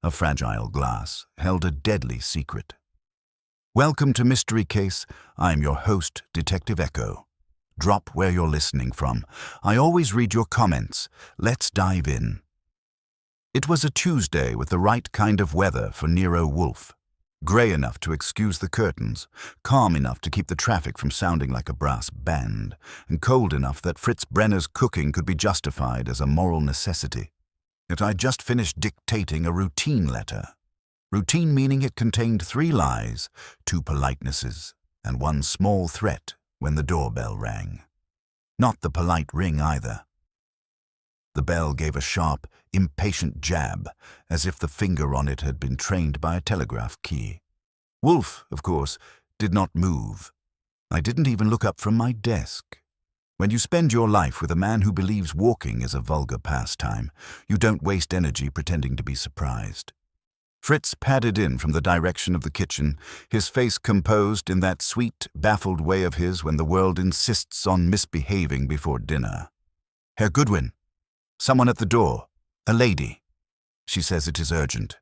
A fragile glass held a deadly secret. Welcome to Mystery Case. I'm your host, Detective Echo. Drop where you're listening from. I always read your comments. Let's dive in. It was a Tuesday with the right kind of weather for Nero Wolfe. Grey enough to excuse the curtains, calm enough to keep the traffic from sounding like a brass band, and cold enough that Fritz Brenner's cooking could be justified as a moral necessity. Yet I'd just finished dictating a routine letter. Routine meaning it contained 3 lies, 2 politenesses, and 1 small threat when the doorbell rang. Not the polite ring either. The bell gave a sharp, impatient jab, as if the finger on it had been trained by a telegraph key. Wolfe, of course, did not move. I didn't even look up from my desk. When you spend your life with a man who believes walking is a vulgar pastime, you don't waste energy pretending to be surprised. Fritz padded in from the direction of the kitchen, his face composed in that sweet, baffled way of his when the world insists on misbehaving before dinner. "Herr Goodwin. Someone at the door. A lady. She says it is urgent."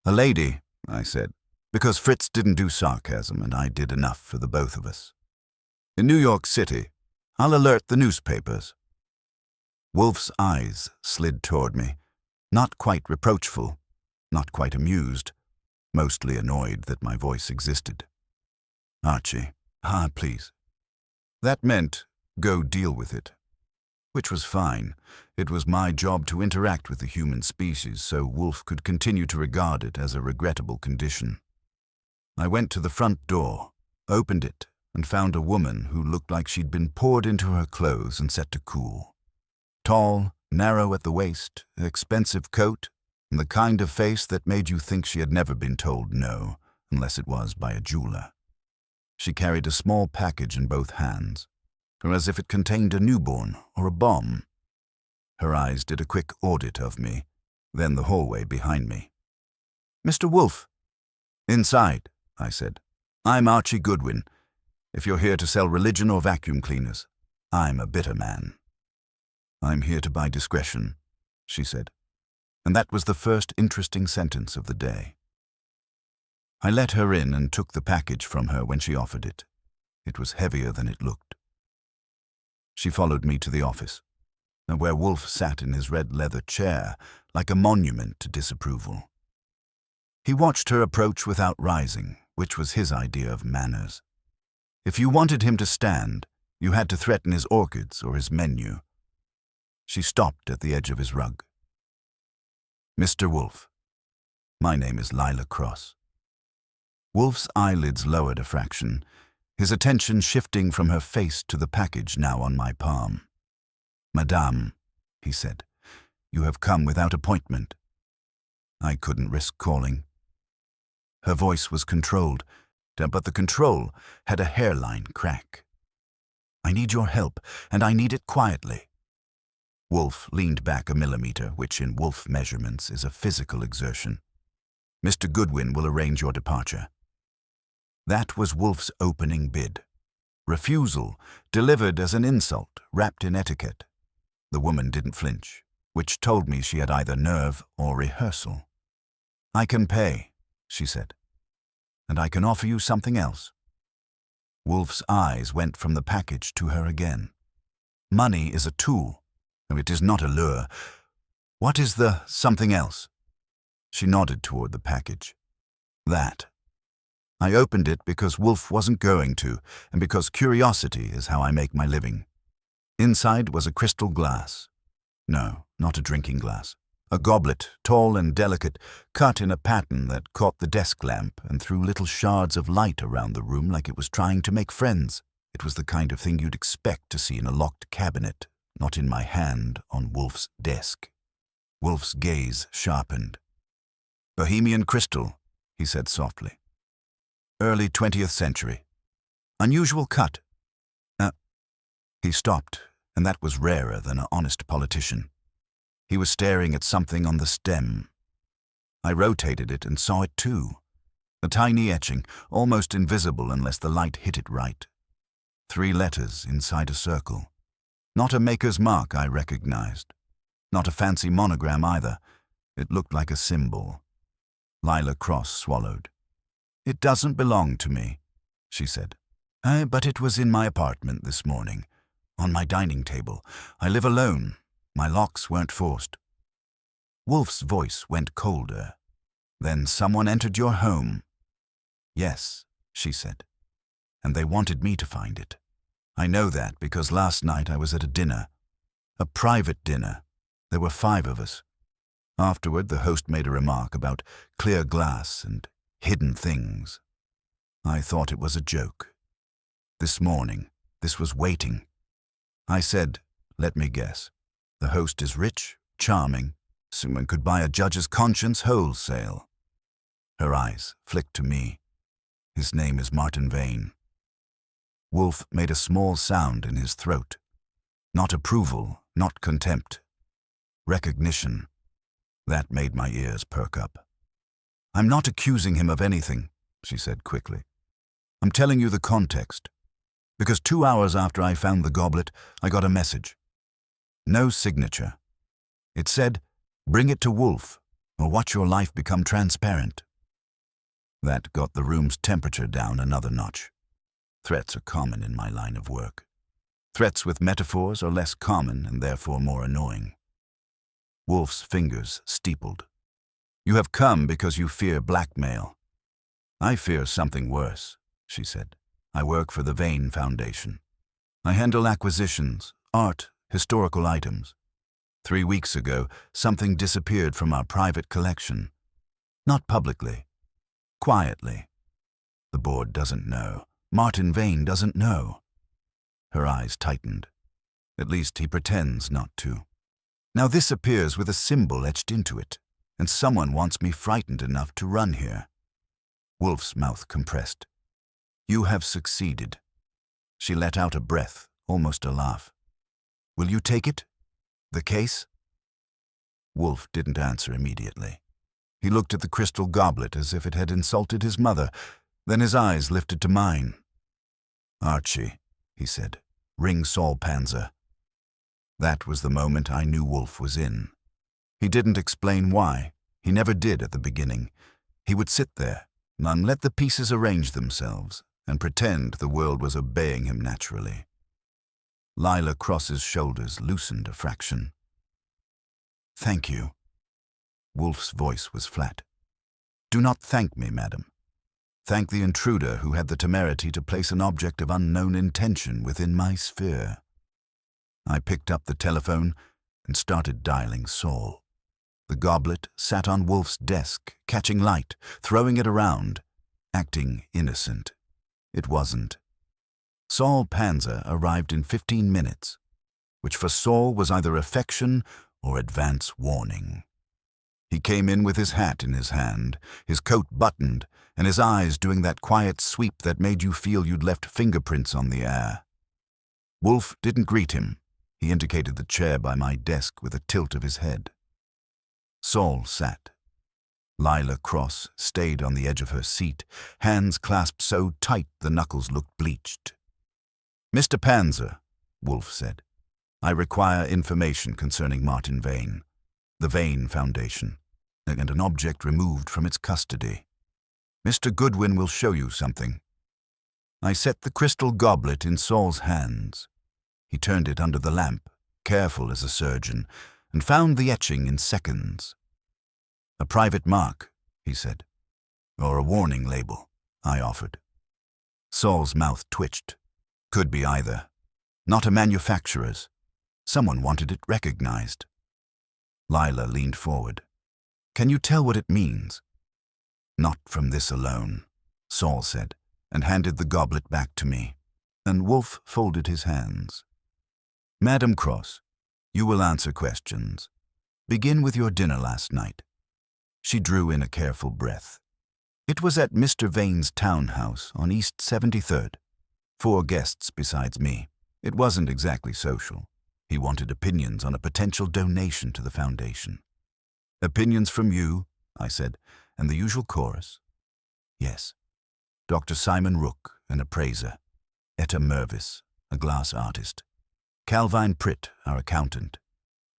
"A lady," I said, because Fritz didn't do sarcasm and I did enough for the both of us. "In New York City. I'll alert the newspapers." Wolfe's eyes slid toward me, not quite reproachful, not quite amused, mostly annoyed that my voice existed. "Archie, please." That meant, go deal with it. Which was fine. It was my job to interact with the human species, so Wolfe could continue to regard it as a regrettable condition. I went to the front door, opened it, and found a woman who looked like she'd been poured into her clothes and set to cool. Tall, narrow at the waist, expensive coat, and the kind of face that made you think she had never been told no, unless it was by a jeweler. She carried a small package in both hands, or as if it contained a newborn or a bomb. Her eyes did a quick audit of me, then the hallway behind me. "Mr. Wolfe." "Inside," I said. "I'm Archie Goodwin. If you're here to sell religion or vacuum cleaners, I'm a bitter man." "I'm here to buy discretion," she said. And that was the first interesting sentence of the day. I let her in and took the package from her when she offered it. It was heavier than it looked. She followed me to the office, where Wolfe sat in his red leather chair like a monument to disapproval. He watched her approach without rising, which was his idea of manners. If you wanted him to stand, you had to threaten his orchids or his menu. She stopped at the edge of his rug. "Mr. Wolfe, my name is Lila Cross." Wolfe's eyelids lowered a fraction, his attention shifting from her face to the package now on my palm. "Madame," he said, "you have come without appointment." I couldn't risk calling. Her voice was controlled, but the control had a hairline crack. "I need your help, and I need it quietly." Wolfe leaned back a millimeter, which in Wolfe measurements is a physical exertion. "Mr. Goodwin will arrange your departure." That was Wolfe's opening bid. Refusal, delivered as an insult, wrapped in etiquette. The woman didn't flinch, which told me she had either nerve or rehearsal. "I can pay," she said. "And I can offer you something else." Wolfe's eyes went from the package to her again. "Money is a tool. It is not a lure. What is the something else?" She nodded toward the package. "That." I opened it because Wolfe wasn't going to, and because curiosity is how I make my living. Inside was a crystal glass. No, not a drinking glass. A goblet, tall and delicate, cut in a pattern that caught the desk lamp and threw little shards of light around the room like it was trying to make friends. It was the kind of thing you'd expect to see in a locked cabinet, not in my hand on Wolfe's desk. Wolfe's gaze sharpened. "Bohemian crystal," he said softly. "Early 20th century. Unusual cut." He stopped, and that was rarer than an honest politician. He was staring at something on the stem. I rotated it and saw it too. A tiny etching, almost invisible unless the light hit it right. 3 letters inside a circle. Not a maker's mark I recognized. Not a fancy monogram either. It looked like a symbol. Lila Cross swallowed. "It doesn't belong to me," she said. But it was in my apartment this morning, on my dining table. I live alone. My locks weren't forced." Wolfe's voice went colder. "Then someone entered your home?" "Yes," she said. "And they wanted me to find it. I know that because last night I was at a dinner. A private dinner. There were 5 of us. Afterward, the host made a remark about clear glass and hidden things. I thought it was a joke. This morning, this was waiting. I said, let me guess, the host is rich, charming, someone could buy a judge's conscience wholesale." Her eyes flicked to me. "His name is Martin Vane." Wolfe made a small sound in his throat. Not approval, not contempt. Recognition. That made my ears perk up. "I'm not accusing him of anything," she said quickly. "I'm telling you the context. Because 2 hours after I found the goblet, I got a message. No signature. It said, 'Bring it to Wolfe, or watch your life become transparent.' That got the room's temperature down another notch. Threats are common in my line of work. Threats with metaphors are less common and therefore more annoying." Wolfe's fingers steepled. "You have come because you fear blackmail." "I fear something worse," she said. "I work for the Vane Foundation. I handle acquisitions, art, historical items. 3 weeks ago, something disappeared from our private collection. Not publicly. Quietly. The board doesn't know. Martin Vane doesn't know." Her eyes tightened. "At least he pretends not to. Now this appears with a symbol etched into it, and someone wants me frightened enough to run here." Wolfe's mouth compressed. "You have succeeded." She let out a breath, almost a laugh. "Will you take it? The case?" Wolfe didn't answer immediately. He looked at the crystal goblet as if it had insulted his mother. Then his eyes lifted to mine. "Archie," he said, "ring Saul Panzer." That was the moment I knew Wolfe was in. He didn't explain why. He never did at the beginning. He would sit there and let the pieces arrange themselves and pretend the world was obeying him naturally. Lila Cross's shoulders loosened a fraction. "Thank you." Wolfe's voice was flat. "Do not thank me, madam. Thank the intruder who had the temerity to place an object of unknown intention within my sphere." I picked up the telephone and started dialing Saul. The goblet sat on Wolfe's desk, catching light, throwing it around, acting innocent. It wasn't. Saul Panzer arrived in 15 minutes, which for Saul was either affection or advance warning. He came in with his hat in his hand, his coat buttoned, and his eyes doing that quiet sweep that made you feel you'd left fingerprints on the air. Wolfe didn't greet him. He indicated the chair by my desk with a tilt of his head. Saul sat. Lila Cross stayed on the edge of her seat, hands clasped so tight the knuckles looked bleached. "Mr. Panzer," Wolfe said, "I require information concerning Martin Vane, the Vane Foundation, and an object removed from its custody. Mr. Goodwin will show you something." I set the crystal goblet in Saul's hands. He turned it under the lamp, careful as a surgeon, and found the etching in seconds. "A private mark," he said. "Or a warning label," I offered. Saul's mouth twitched. "Could be either. Not a manufacturer's. Someone wanted it recognized." Lila leaned forward. "Can you tell what it means?" "Not from this alone," Saul said, and handed the goblet back to me. And Wolfe folded his hands. "Madam Cross, you will answer questions. Begin with your dinner last night." She drew in a careful breath. "It was at Mr. Vane's townhouse on East 73rd. 4 guests besides me. It wasn't exactly social. He wanted opinions on a potential donation to the foundation." "Opinions from you," I said, "and the usual chorus?" "Yes. Dr. Simon Rook, an appraiser. Etta Mervis, a glass artist. Calvine Pritt, our accountant.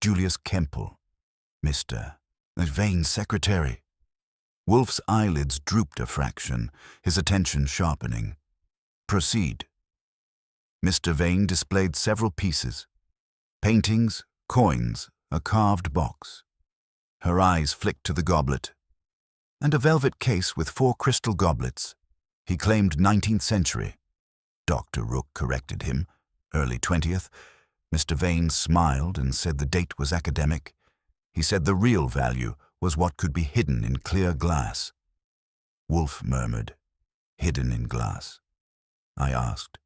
Julius Kempel. Mr. A vain secretary. Wolfe's eyelids drooped a fraction, his attention sharpening. Proceed. Mr. Vane displayed several pieces. Paintings, coins, a carved box. Her eyes flicked to the goblet. And a velvet case with 4 crystal goblets. He claimed 19th century. Dr. Rook corrected him. Early 20th. Mr. Vane smiled and said the date was academic. He said the real value was what could be hidden in clear glass. Wolfe murmured, "Hidden in glass." I asked,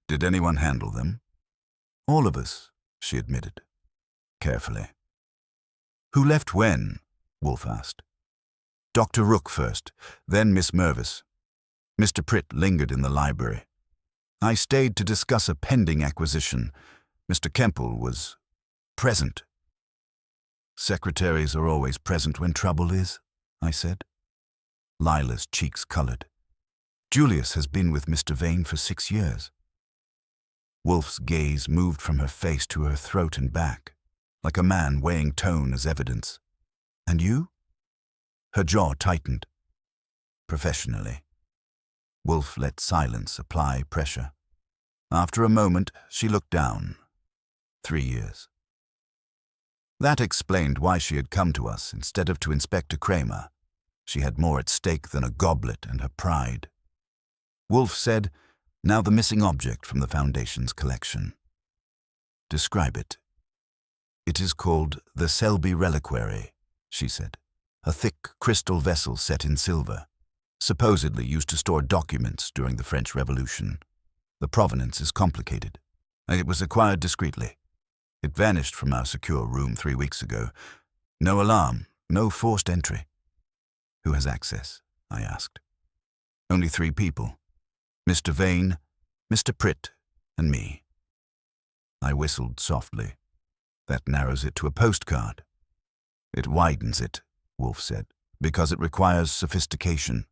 "Did anyone handle them?" "All of us," she admitted, carefully. "Who left when?" Wolfe asked. "Dr. Rook first, then Miss Mervis. Mr. Pritt lingered in the library. I stayed to discuss a pending acquisition. Mr. Kemple was present." "Secretaries are always present when trouble is," I said. Lila's cheeks colored. "Julius has been with Mr. Vane for 6 years." Wolfe's gaze moved from her face to her throat and back, like a man weighing tone as evidence. "And you?" Her jaw tightened. "Professionally." Wolfe let silence apply pressure. After a moment, she looked down. 3 years. That explained why she had come to us instead of to Inspector Kramer. She had more at stake than a goblet and her pride. Wolfe said, "Now the missing object from the Foundation's collection." "Describe it." "It is called the Selby Reliquary," she said. "A thick crystal vessel set in silver, supposedly used to store documents during the French Revolution. The provenance is complicated. It was acquired discreetly. It vanished from our secure room 3 weeks ago. No alarm, no forced entry." "Who has access?" I asked. "Only 3 people. Mr. Vane, Mr. Pritt, and me." I whistled softly. "That narrows it to a postcard." "It widens it," Wolfe said, "because it requires sophistication."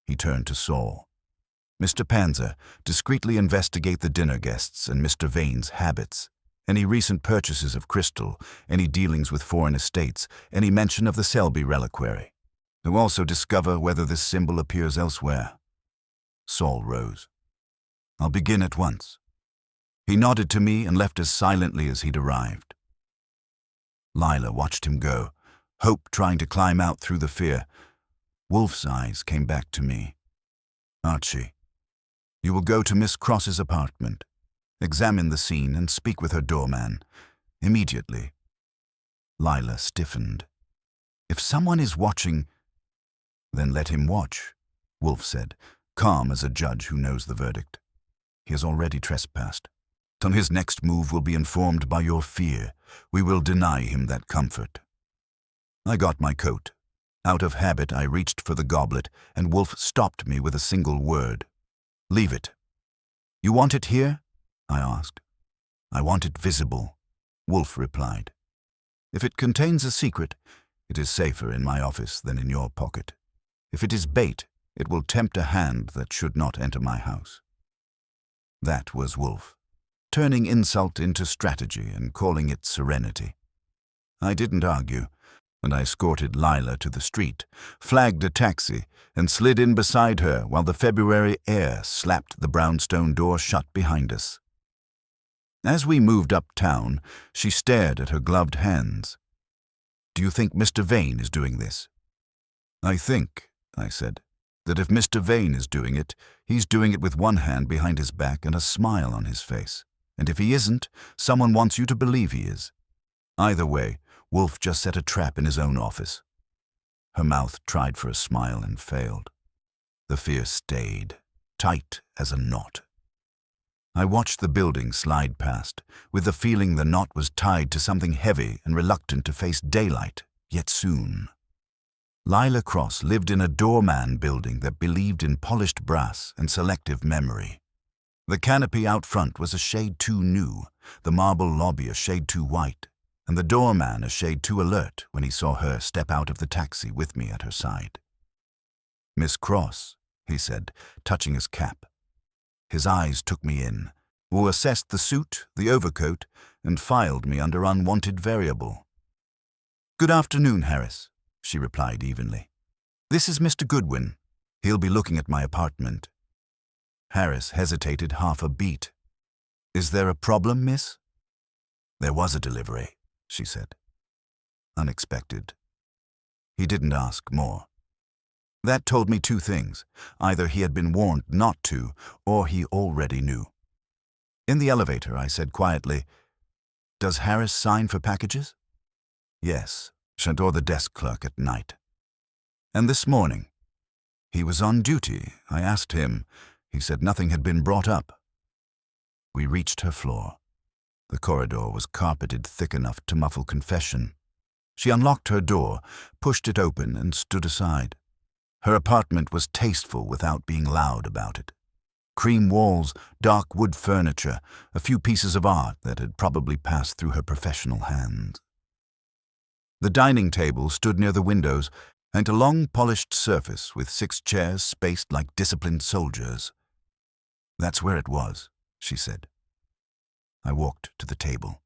He turned to Saul. "Mr. Panzer, discreetly investigate the dinner guests and Mr. Vane's habits. Any recent purchases of crystal, any dealings with foreign estates, any mention of the Selby Reliquary. To also discover whether this symbol appears elsewhere." Saul rose. "I'll begin at once." He nodded to me and left as silently as he'd arrived. Lila watched him go, hope trying to climb out through the fear. Wolfe's eyes came back to me. "Archie, you will go to Miss Cross's apartment. Examine the scene and speak with her doorman. Immediately." Lila stiffened. "If someone is watching—" "Then let him watch," Wolfe said, calm as a judge who knows the verdict. "He has already trespassed. On his next move will be informed by your fear. We will deny him that comfort." I got my coat. Out of habit, I reached for the goblet, and Wolfe stopped me with a single word. "Leave it." "You want it here?" I asked. "I want it visible," Wolfe replied. "If it contains a secret, it is safer in my office than in your pocket. If it is bait, it will tempt a hand that should not enter my house." That was Wolfe, turning insult into strategy and calling it serenity. I didn't argue, and I escorted Lila to the street, flagged a taxi, and slid in beside her while the February air slapped the brownstone door shut behind us. As we moved uptown, she stared at her gloved hands. "Do you think Mr. Vane is doing this?" "I think," I said, "that if Mr. Vane is doing it, he's doing it with one hand behind his back and a smile on his face. And if he isn't, someone wants you to believe he is. Either way, Wolfe just set a trap in his own office." Her mouth tried for a smile and failed. The fear stayed, tight as a knot. I watched the building slide past, with the feeling the knot was tied to something heavy and reluctant to face daylight, yet soon. Lila Cross lived in a doorman building that believed in polished brass and selective memory. The canopy out front was a shade too new, the marble lobby a shade too white, and the doorman a shade too alert when he saw her step out of the taxi with me at her side. "Miss Cross," he said, touching his cap. His eyes took me in, or assessed the suit, the overcoat, and filed me under unwanted variable. "Good afternoon, Harris," she replied evenly. "This is Mr. Goodwin. He'll be looking at my apartment." Harris hesitated half a beat. "Is there a problem, miss?" "There was a delivery," she said. Unexpected. He didn't ask more. That told me two things. Either he had been warned not to, or he already knew. In the elevator, I said quietly, "Does Harris sign for packages?" "Yes, or the desk clerk at night." "And this morning?" "He was on duty. I asked him. He said nothing had been brought up." We reached her floor. The corridor was carpeted thick enough to muffle confession. She unlocked her door, pushed it open, and stood aside. Her apartment was tasteful without being loud about it. Cream walls, dark wood furniture, a few pieces of art that had probably passed through her professional hands. The dining table stood near the windows, and a long polished surface with 6 chairs spaced like disciplined soldiers. "That's where it was," she said. I walked to the table.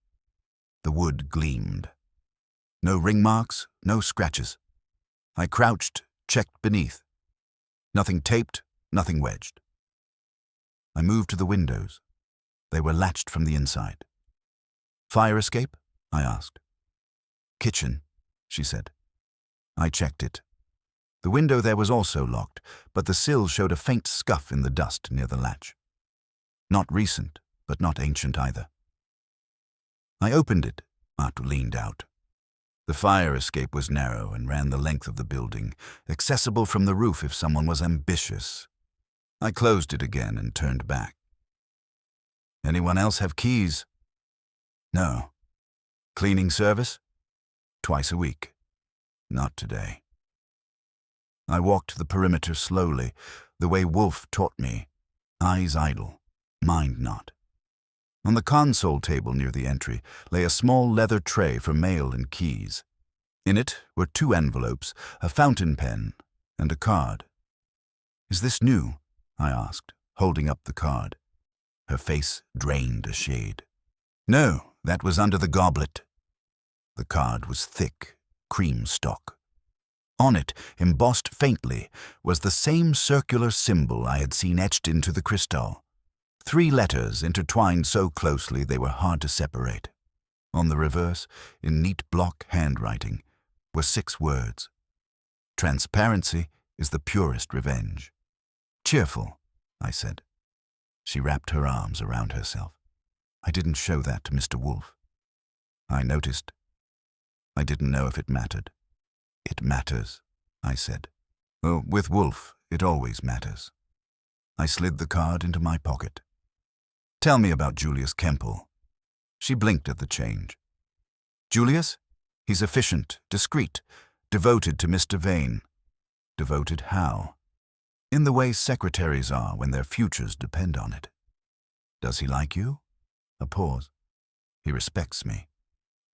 The wood gleamed. No ring marks, no scratches. I crouched, checked beneath. Nothing taped, nothing wedged. I moved to the windows. They were latched from the inside. "Fire escape?" I asked. "Kitchen," she said. I checked it. The window there was also locked, but the sill showed a faint scuff in the dust near the latch. Not recent, but not ancient either. I opened it. Art leaned out. The fire escape was narrow and ran the length of the building, accessible from the roof if someone was ambitious. I closed it again and turned back. "Anyone else have keys?" "No." "Cleaning service?" "Twice a week." "Not today." I walked the perimeter slowly, the way Wolfe taught me, eyes idle, mind not. On the console table near the entry lay a small leather tray for mail and keys. In it were 2 envelopes, a fountain pen, and a card. "Is this new?" I asked, holding up the card. Her face drained a shade. "No, that was under the goblet." The card was thick, cream stock. On it, embossed faintly, was the same circular symbol I had seen etched into the crystal. 3 letters intertwined so closely they were hard to separate. On the reverse, in neat block handwriting, were 6 words. "Transparency is the purest revenge." "Cheerful," I said. She wrapped her arms around herself. "I didn't show that to Mr. Wolfe." I noticed. I didn't know if it mattered. "It matters," I said. "Well, with Wolfe, it always matters." I slid the card into my pocket. "Tell me about Julius Kemple." She blinked at the change. "Julius? He's efficient, discreet, devoted to Mr. Vane." "Devoted how?" "In the way secretaries are when their futures depend on it." "Does he like you?" A pause. "He respects me."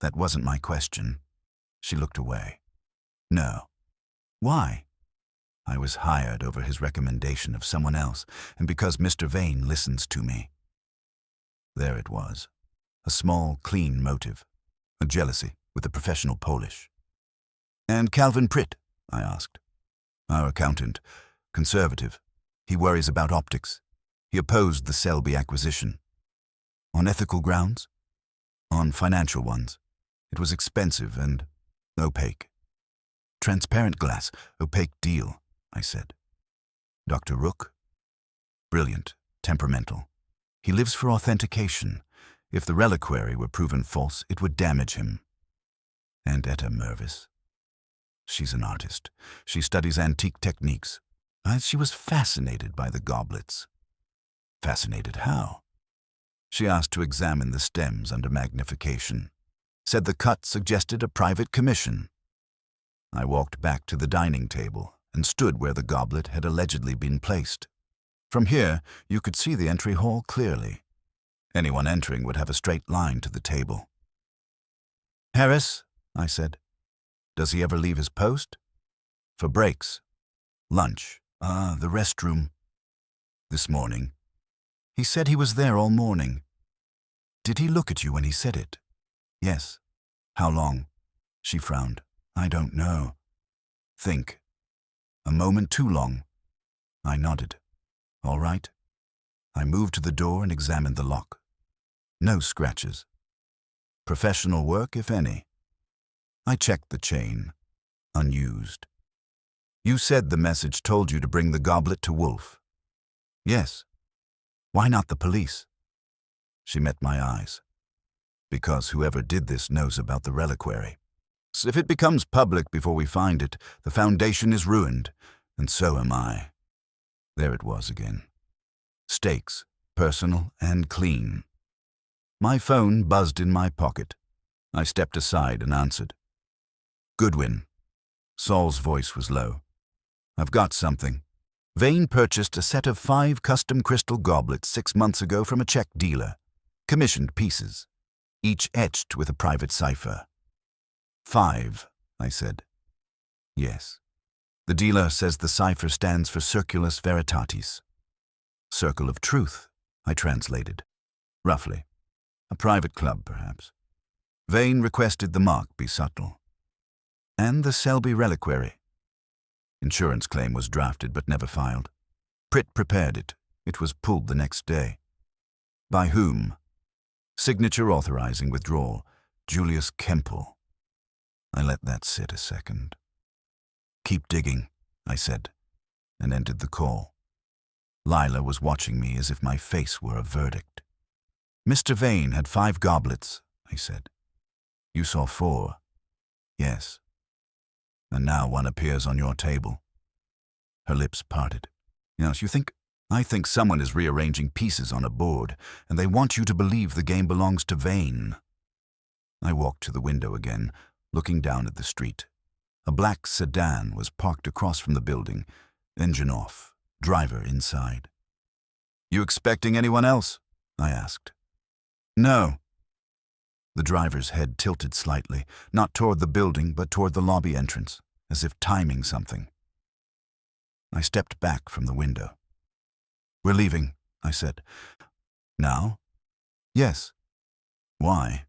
That wasn't my question. She looked away. "No." "Why?" "I was hired over his recommendation of someone else, and because Mr. Vane listens to me." There it was. A small, clean motive. A jealousy with the professional Polish. "And Calvin Pritt?" I asked. "Our accountant. Conservative. He worries about optics. He opposed the Selby acquisition." "On ethical grounds?" "On financial ones. It was expensive and opaque." "Transparent glass, opaque deal," I said. "Dr. Rook?" "Brilliant, temperamental. He lives for authentication. If the reliquary were proven false, it would damage him." "And Etta Mervis?" "She's an artist. She studies antique techniques. She was fascinated by the goblets." "Fascinated how?" "She asked to examine the stems under magnification. Said the cut suggested a private commission." I walked back to the dining table and stood where the goblet had allegedly been placed. From here, you could see the entry hall clearly. Anyone entering would have a straight line to the table. "Harris," I said. "Does he ever leave his post?" "For breaks." "Lunch. The restroom." "This morning." "He said he was there all morning." "Did he look at you when he said it?" "Yes." "How long?" She frowned. I don't know. Think. A moment too long. I nodded. All right. I moved to the door and examined the lock. No scratches. Professional work, if any. I checked the chain. Unused. You said the message told you to bring the goblet to Wolfe. Yes. Why not the police? She met my eyes. Because whoever did this knows about the reliquary. So if it becomes public before we find it, the foundation is ruined, and so am I. There it was again. Stakes, personal and clean. My phone buzzed in my pocket. I stepped aside and answered. Goodwin. Saul's voice was low. I've got something. Vane purchased a set of 5 custom crystal goblets 6 months ago from a Czech dealer. Commissioned pieces, each etched with a private cipher. 5, I said. Yes. The dealer says the cipher stands for Circulus Veritatis. Circle of Truth, I translated. Roughly. A private club, perhaps. Vane requested the mark be subtle. And the Selby reliquary. Insurance claim was drafted but never filed. Pritt prepared it. It was pulled the next day. By whom? Signature authorizing withdrawal. Julius Kemple. I let that sit a second. Keep digging, I said, and ended the call. Lila was watching me as if my face were a verdict. Mr. Vane had 5 goblets, I said. You saw 4. Yes. And now one appears on your table. Her lips parted. Yes, I think someone is rearranging pieces on a board, and they want you to believe the game belongs to Vane. I walked to the window again, looking down at the street. A black sedan was parked across from the building, engine off, driver inside. You expecting anyone else? I asked. No. The driver's head tilted slightly, not toward the building but toward the lobby entrance, as if timing something. I stepped back from the window. We're leaving, I said. Now? Yes. Why?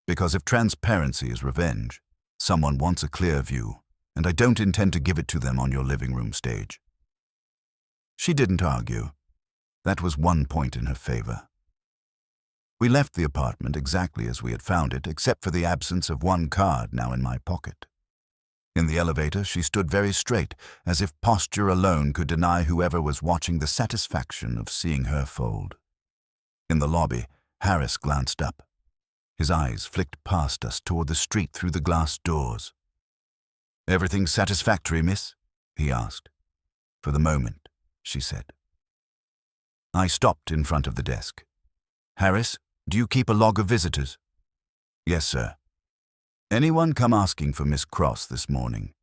Because if transparency is revenge, someone wants a clear view, and I don't intend to give it to them on your living room stage. She didn't argue. That was one point in her favor. We left the apartment exactly as we had found it, except for the absence of one card now in my pocket. In the elevator, she stood very straight, as if posture alone could deny whoever was watching the satisfaction of seeing her fold. In the lobby, Harris glanced up. His eyes flicked past us toward the street through the glass doors. Everything satisfactory, miss? He asked. For the moment, she said. I stopped in front of the desk. Harris, do you keep a log of visitors? Yes, sir. Anyone come asking for Miss Cross this morning?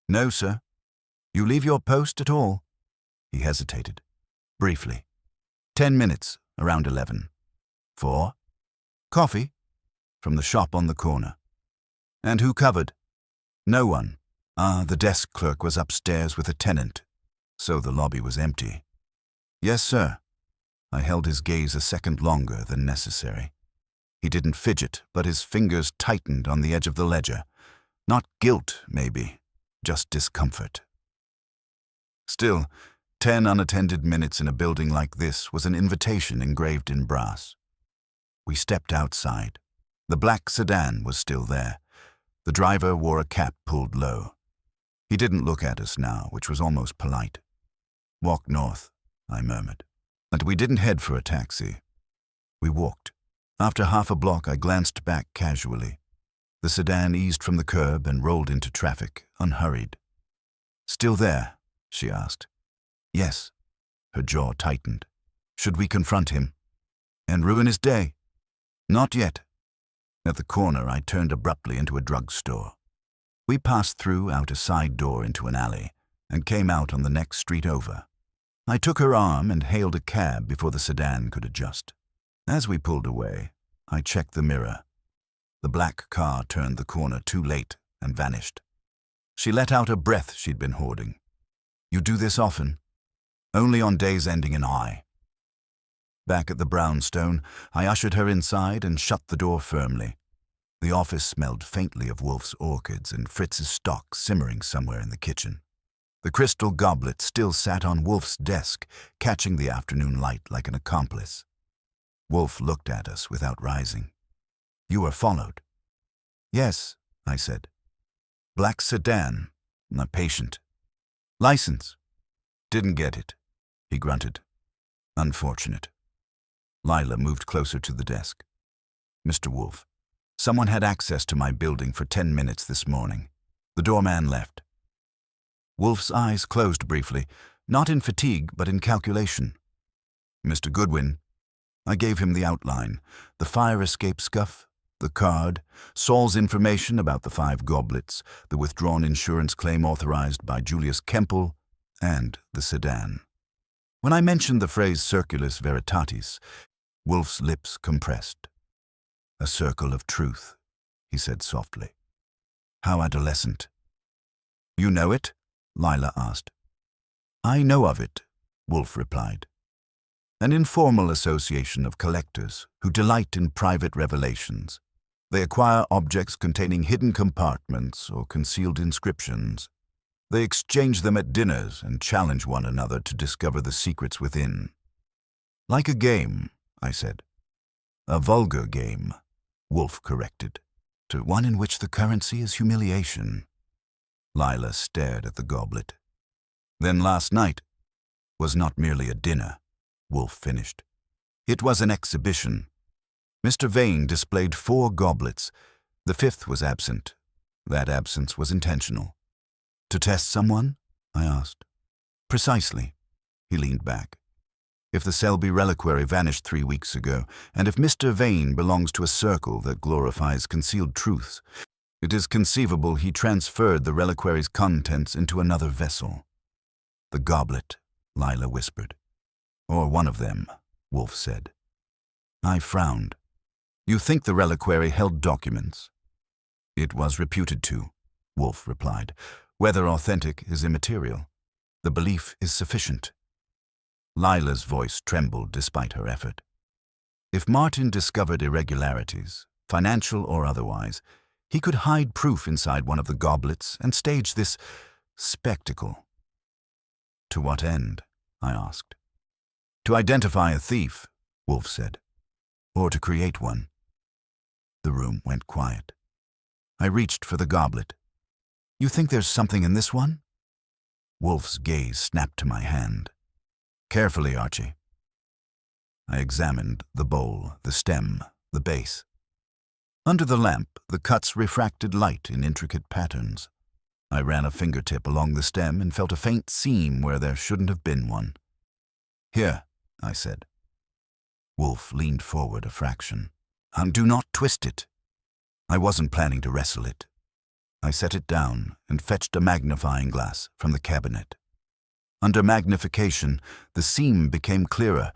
No, sir. You leave your post at all? He hesitated. Briefly. 10 minutes, around 11. For? Coffee? From the shop on the corner. And who covered? No one. The desk clerk was upstairs with a tenant, so the lobby was empty. Yes, sir. I held his gaze a second longer than necessary. He didn't fidget, but his fingers tightened on the edge of the ledger. Not guilt, maybe, just discomfort. Still, 10 unattended minutes in a building like this was an invitation engraved in brass. We stepped outside. The black sedan was still there. The driver wore a cap pulled low. He didn't look at us now, which was almost polite. Walk north, I murmured. And we didn't head for a taxi. We walked. After half a block, I glanced back casually. The sedan eased from the curb and rolled into traffic, unhurried. Still there? She asked. Yes. Her jaw tightened. Should we confront him? And ruin his day? Not yet. At the corner, I turned abruptly into a drugstore. We passed through out a side door into an alley and came out on the next street over. I took her arm and hailed a cab before the sedan could adjust. As we pulled away, I checked the mirror. The black car turned the corner too late and vanished. She let out a breath she'd been hoarding. You do this often? Only on days ending in I. Back at the brownstone, I ushered her inside and shut the door firmly. The office smelled faintly of Wolfe's orchids and Fritz's stock simmering somewhere in the kitchen. The crystal goblet still sat on Wolfe's desk, catching the afternoon light like an accomplice. Wolfe looked at us without rising. "You were followed." "Yes," I said. "Black sedan. A patient. License." "Didn't get it," he grunted. "Unfortunate." Lila moved closer to the desk. "Mr. Wolfe, someone had access to my building for 10 minutes this morning. The doorman left." Wolfe's eyes closed briefly, not in fatigue but in calculation. "Mr. Goodwin." I gave him the outline, the fire escape scuff, the card, Saul's information about the 5 goblets, the withdrawn insurance claim authorized by Julius Kemple, and the sedan. When I mentioned the phrase circulus veritatis, Wolfe's lips compressed. "A circle of truth," he said softly. "How adolescent." "You know it?" Lila asked. "I know of it," Wolfe replied. "An informal association of collectors who delight in private revelations. They acquire objects containing hidden compartments or concealed inscriptions. They exchange them at dinners and challenge one another to discover the secrets within." "Like a game," I said. "A vulgar game," Wolfe corrected, "to one in which the currency is humiliation." Lila stared at the goblet. "Then last night was not merely a dinner," Wolfe finished. "It was an exhibition. Mr. Vane displayed 4 goblets. The 5th was absent. That absence was intentional." "To test someone?" I asked. "Precisely." He leaned back. "If the Selby reliquary vanished 3 weeks ago, and if Mr. Vane belongs to a circle that glorifies concealed truths, it is conceivable he transferred the reliquary's contents into another vessel." "The goblet," Lila whispered. "Or one of them," Wolfe said. I frowned. "You think the reliquary held documents?" "It was reputed to," Wolfe replied. "Whether authentic is immaterial. The belief is sufficient." Lila's voice trembled despite her effort. "If Martin discovered irregularities, financial or otherwise, he could hide proof inside one of the goblets and stage this spectacle." "To what end?" I asked. "To identify a thief," Wolfe said. "Or to create one." The room went quiet. I reached for the goblet. "You think there's something in this one?" Wolfe's gaze snapped to my hand. "Carefully, Archie." I examined the bowl, the stem, the base. Under the lamp, the cuts refracted light in intricate patterns. I ran a fingertip along the stem and felt a faint seam where there shouldn't have been one. "Here," I said. Wolfe leaned forward a fraction. "Do not twist it." I wasn't planning to wrestle it. I set it down and fetched a magnifying glass from the cabinet. Under magnification, the seam became clearer,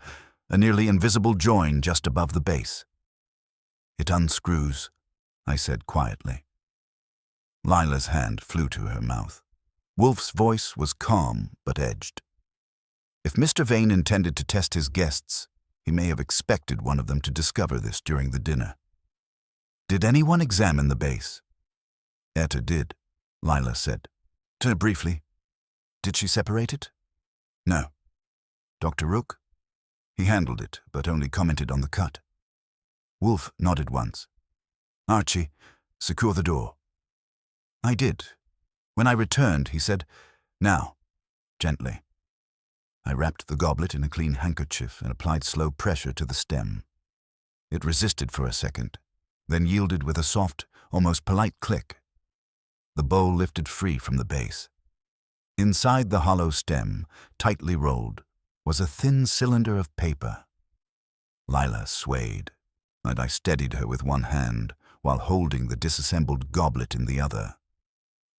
a nearly invisible join just above the base. "It unscrews," I said quietly. Lila's hand flew to her mouth. Wolfe's voice was calm but edged. "If Mr. Vane intended to test his guests, he may have expected one of them to discover this during the dinner." "Did anyone examine the base?" "Etta did," Lila said. Briefly. "Did she separate it?" "No." "Dr. Rook?" "He handled it, but only commented on the cut." Wolfe nodded once. "Archie, secure the door." I did. When I returned, he said, "Now, gently." I wrapped the goblet in a clean handkerchief and applied slow pressure to the stem. It resisted for a second, then yielded with a soft, almost polite click. The bowl lifted free from the base. Inside the hollow stem, tightly rolled, was a thin cylinder of paper. Lila swayed, and I steadied her with one hand while holding the disassembled goblet in the other.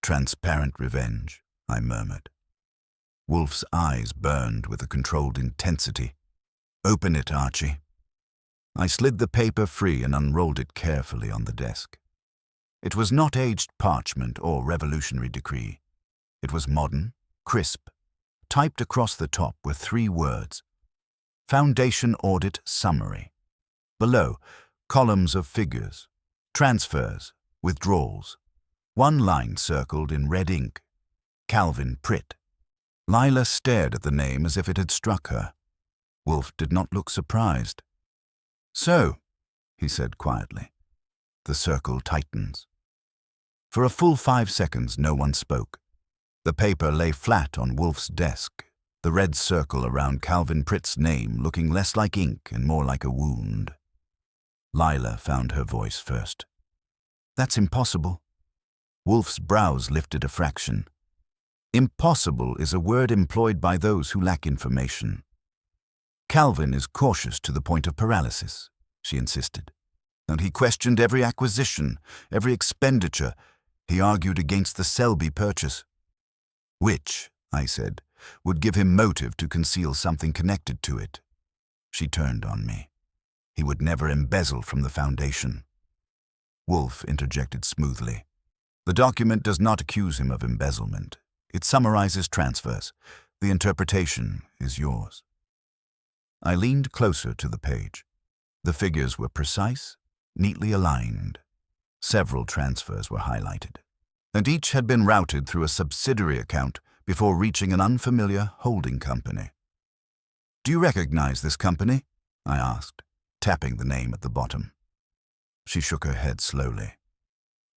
"Transparent revenge," I murmured. Wolfe's eyes burned with a controlled intensity. "Open it, Archie." I slid the paper free and unrolled it carefully on the desk. It was not aged parchment or revolutionary decree. It was modern, crisp. Typed across the top were 3 words. Foundation Audit Summary. Below, columns of figures. Transfers, withdrawals. One line circled in red ink. Calvin Pritt. Lila stared at the name as if it had struck her. Wolfe did not look surprised. "So," he said quietly. The circle tightens. For a full 5 seconds, no one spoke. The paper lay flat on Wolfe's desk, the red circle around Calvin Pritt's name looking less like ink and more like a wound. Lila found her voice first. "That's impossible." Wolfe's brows lifted a fraction. Impossible is a word employed by those who lack information. Calvin is cautious to the point of paralysis, she insisted. And he questioned every acquisition, every expenditure. He argued against the Selby purchase. Which, I said, would give him motive to conceal something connected to it. She turned on me. He would never embezzle from the foundation. Wolfe interjected smoothly. The document does not accuse him of embezzlement. It summarizes transfers. The interpretation is yours. I leaned closer to the page. The figures were precise, neatly aligned. Several transfers were highlighted, and each had been routed through a subsidiary account before reaching an unfamiliar holding company. "Do you recognize this company?" I asked, tapping the name at the bottom. She shook her head slowly.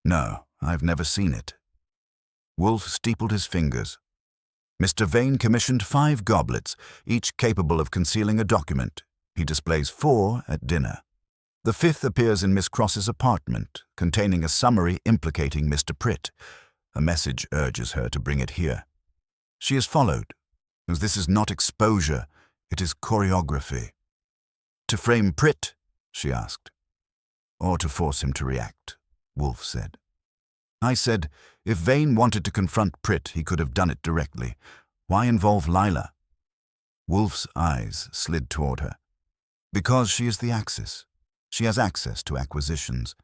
"No, I've never seen it." Wolfe steepled his fingers. "Mr. Vane commissioned 5 goblets, each capable of concealing a document. He displays 4 at dinner. The 5th appears in Miss Cross's apartment, containing a summary implicating Mr. Pritt. A message urges her to bring it here. She is followed, as this is not exposure, it is choreography." "To frame Pritt?" she asked. "Or to force him to react," Wolfe said. I said, if Vane wanted to confront Pritt, he could have done it directly. Why involve Lila? Wolfe's eyes slid toward her. "Because she is the Axis. She has access to acquisitions.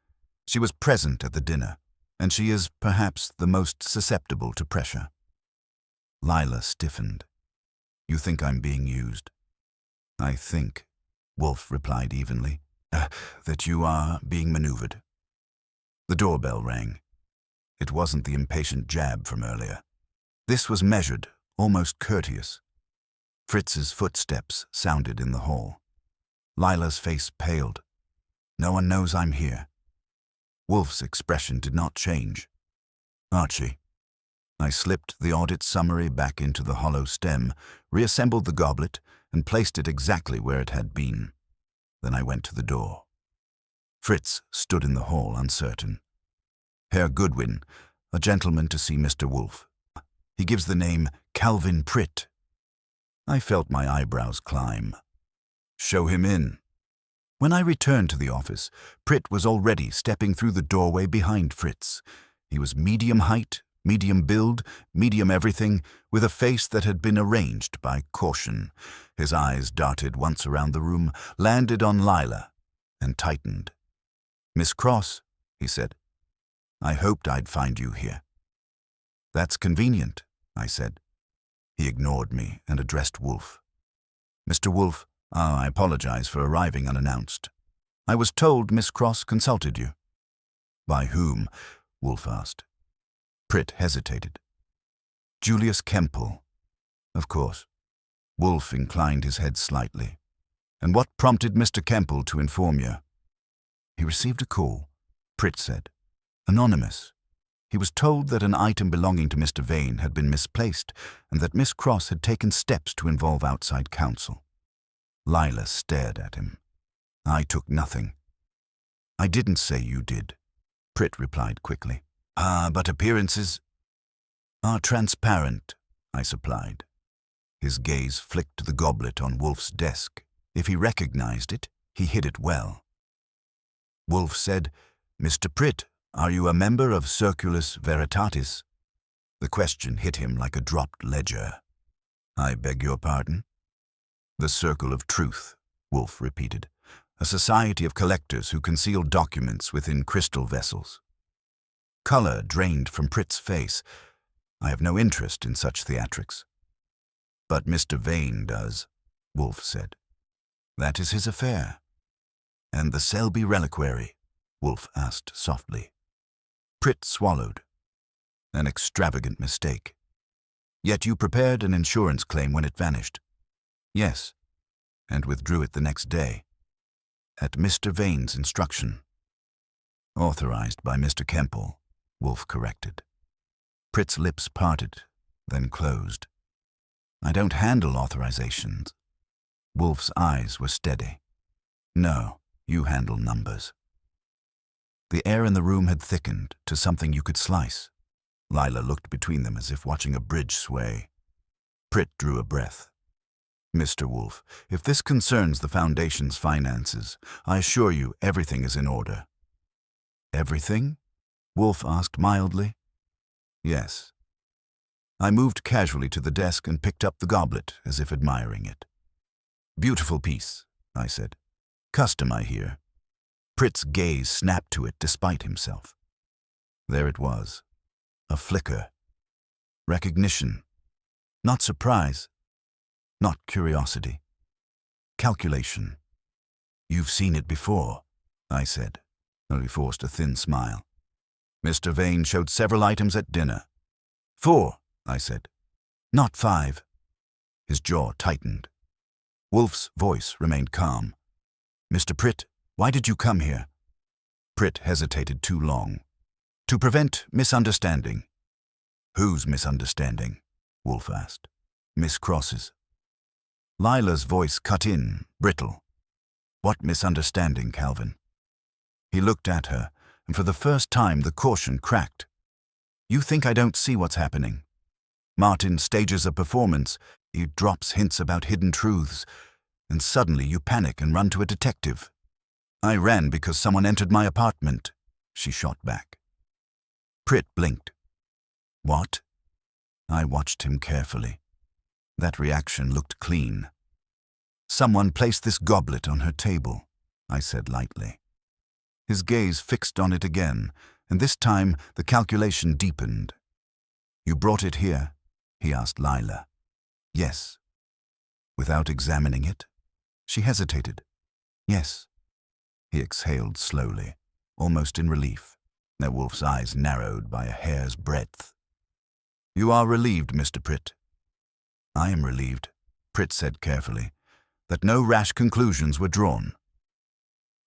She was present at the dinner, and she is, perhaps, the most susceptible to pressure." Lila stiffened. "You think I'm being used?" "I think," Wolfe replied evenly, "that you are being maneuvered." The doorbell rang. It wasn't the impatient jab from earlier. This was measured, almost courteous. Fritz's footsteps sounded in the hall. Lila's face paled. "No one knows I'm here." Wolfe's expression did not change. "Archie." I slipped the audit summary back into the hollow stem, reassembled the goblet, and placed it exactly where it had been. Then I went to the door. Fritz stood in the hall, uncertain. "Herr Goodwin, a gentleman to see Mr. Wolfe. He gives the name Calvin Pritt." I felt my eyebrows climb. "Show him in." When I returned to the office, Pritt was already stepping through the doorway behind Fritz. He was medium height, medium build, medium everything, with a face that had been arranged by caution. His eyes darted once around the room, landed on Lila, and tightened. "Miss Cross," he said. "I hoped I'd find you here." "That's convenient," I said. He ignored me and addressed Wolfe. "Mr. Wolfe, I apologize for arriving unannounced. I was told Miss Cross consulted you." "By whom?" Wolfe asked. Pritt hesitated. "Julius Kemple." "Of course." Wolfe inclined his head slightly. "And what prompted Mr. Kemple to inform you?" "He received a call," Pritt said. "Anonymous. He was told that an item belonging to Mr. Vane had been misplaced and that Miss Cross had taken steps to involve outside counsel." Lila stared at him. "I took nothing." "I didn't say you did," Pritt replied quickly. But appearances are transparent," I supplied. His gaze flicked to the goblet on Wolfe's desk. If he recognized it, he hid it well. Wolfe said, "Mr. Pritt, are you a member of Circulus Veritatis?" The question hit him like a dropped ledger. "I beg your pardon?" "The Circle of Truth," Wolfe repeated. "A society of collectors who conceal documents within crystal vessels." Color drained from Pritt's face. "I have no interest in such theatrics." "But Mr. Vane does," Wolfe said. "That is his affair." "And the Selby reliquary," Wolfe asked softly. Pritt swallowed. An extravagant mistake. Yet you prepared an insurance claim when it vanished. Yes, and withdrew it the next day. At Mr. Vane's instruction. Authorized by Mr. Kemple, Wolfe corrected. Pritt's lips parted, then closed. I don't handle authorizations. Wolfe's eyes were steady. No, you handle numbers. The air in the room had thickened to something you could slice. Lila looked between them as if watching a bridge sway. Pritt drew a breath. Mr. Wolfe, if this concerns the Foundation's finances, I assure you everything is in order. Everything? Wolfe asked mildly. Yes. I moved casually to the desk and picked up the goblet as if admiring it. Beautiful piece, I said. Custom, I hear. Pritt's gaze snapped to it despite himself. There it was. A flicker. Recognition. Not surprise. Not curiosity. Calculation. You've seen it before, I said, only forced a thin smile. Mr. Vane showed several items at dinner. 4, I said. Not 5. His jaw tightened. Wolfe's voice remained calm. Mr. Pritt, why did you come here? Pritt hesitated too long. To prevent misunderstanding. Whose misunderstanding? Wolfe asked. Miss Cross's. Lila's voice cut in, brittle. What misunderstanding, Calvin? He looked at her, and for the first time the caution cracked. You think I don't see what's happening. Martin stages a performance, he drops hints about hidden truths, and suddenly you panic and run to a detective. I ran because someone entered my apartment, she shot back. Pritt blinked. What? I watched him carefully. That reaction looked clean. Someone placed this goblet on her table, I said lightly. His gaze fixed on it again, and this time the calculation deepened. You brought it here? He asked Lila. Yes. Without examining it? She hesitated. Yes. He exhaled slowly, almost in relief. Their Wolfe's eyes narrowed by a hair's breadth. You are relieved, Mr. Pritt. I am relieved, Pritt said carefully, that no rash conclusions were drawn.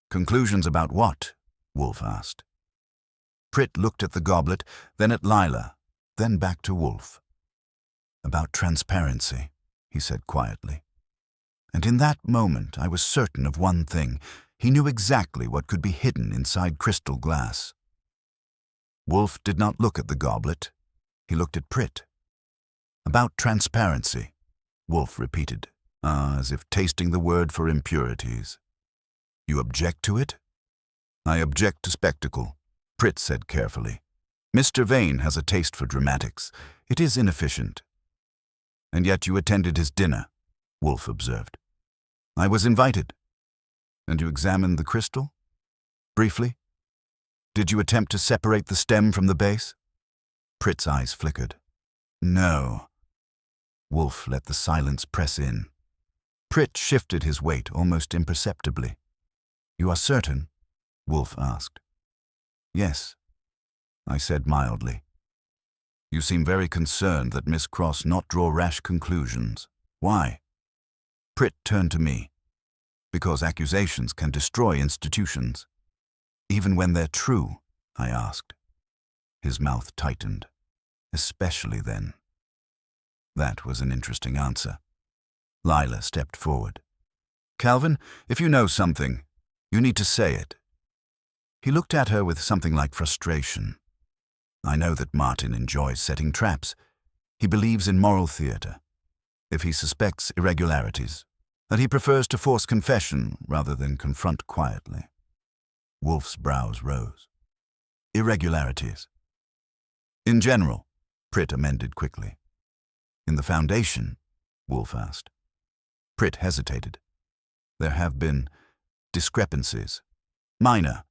Conclusions about what? Wolfe asked. Pritt looked at the goblet, then at Lila, then back to Wolfe. About transparency, he said quietly. And in that moment I was certain of one thing. He knew exactly what could be hidden inside crystal glass. Wolfe did not look at the goblet. He looked at Pritt. About transparency, Wolfe repeated, as if tasting the word for impurities. You object to it? I object to spectacle, Pritt said carefully. Mr. Vane has a taste for dramatics. It is inefficient. And yet you attended his dinner, Wolfe observed. I was invited. And you examined the crystal? Briefly? Did you attempt to separate the stem from the base? Pritt's eyes flickered. No. Wolfe let the silence press in. Pritt shifted his weight almost imperceptibly. You are certain? Wolfe asked. Yes, I said mildly. You seem very concerned that Miss Cross not draw rash conclusions. Why? Pritt turned to me. Because accusations can destroy institutions. Even when they're true, I asked. His mouth tightened. Especially then. That was an interesting answer. Lila stepped forward. Calvin, if you know something, you need to say it. He looked at her with something like frustration. I know that Martin enjoys setting traps. He believes in moral theater. If he suspects irregularities, that he prefers to force confession rather than confront quietly. Wolfe's brows rose. Irregularities. In general, Pritt amended quickly. In the Foundation, Wolfe asked. Pritt hesitated. There have been discrepancies. Minor.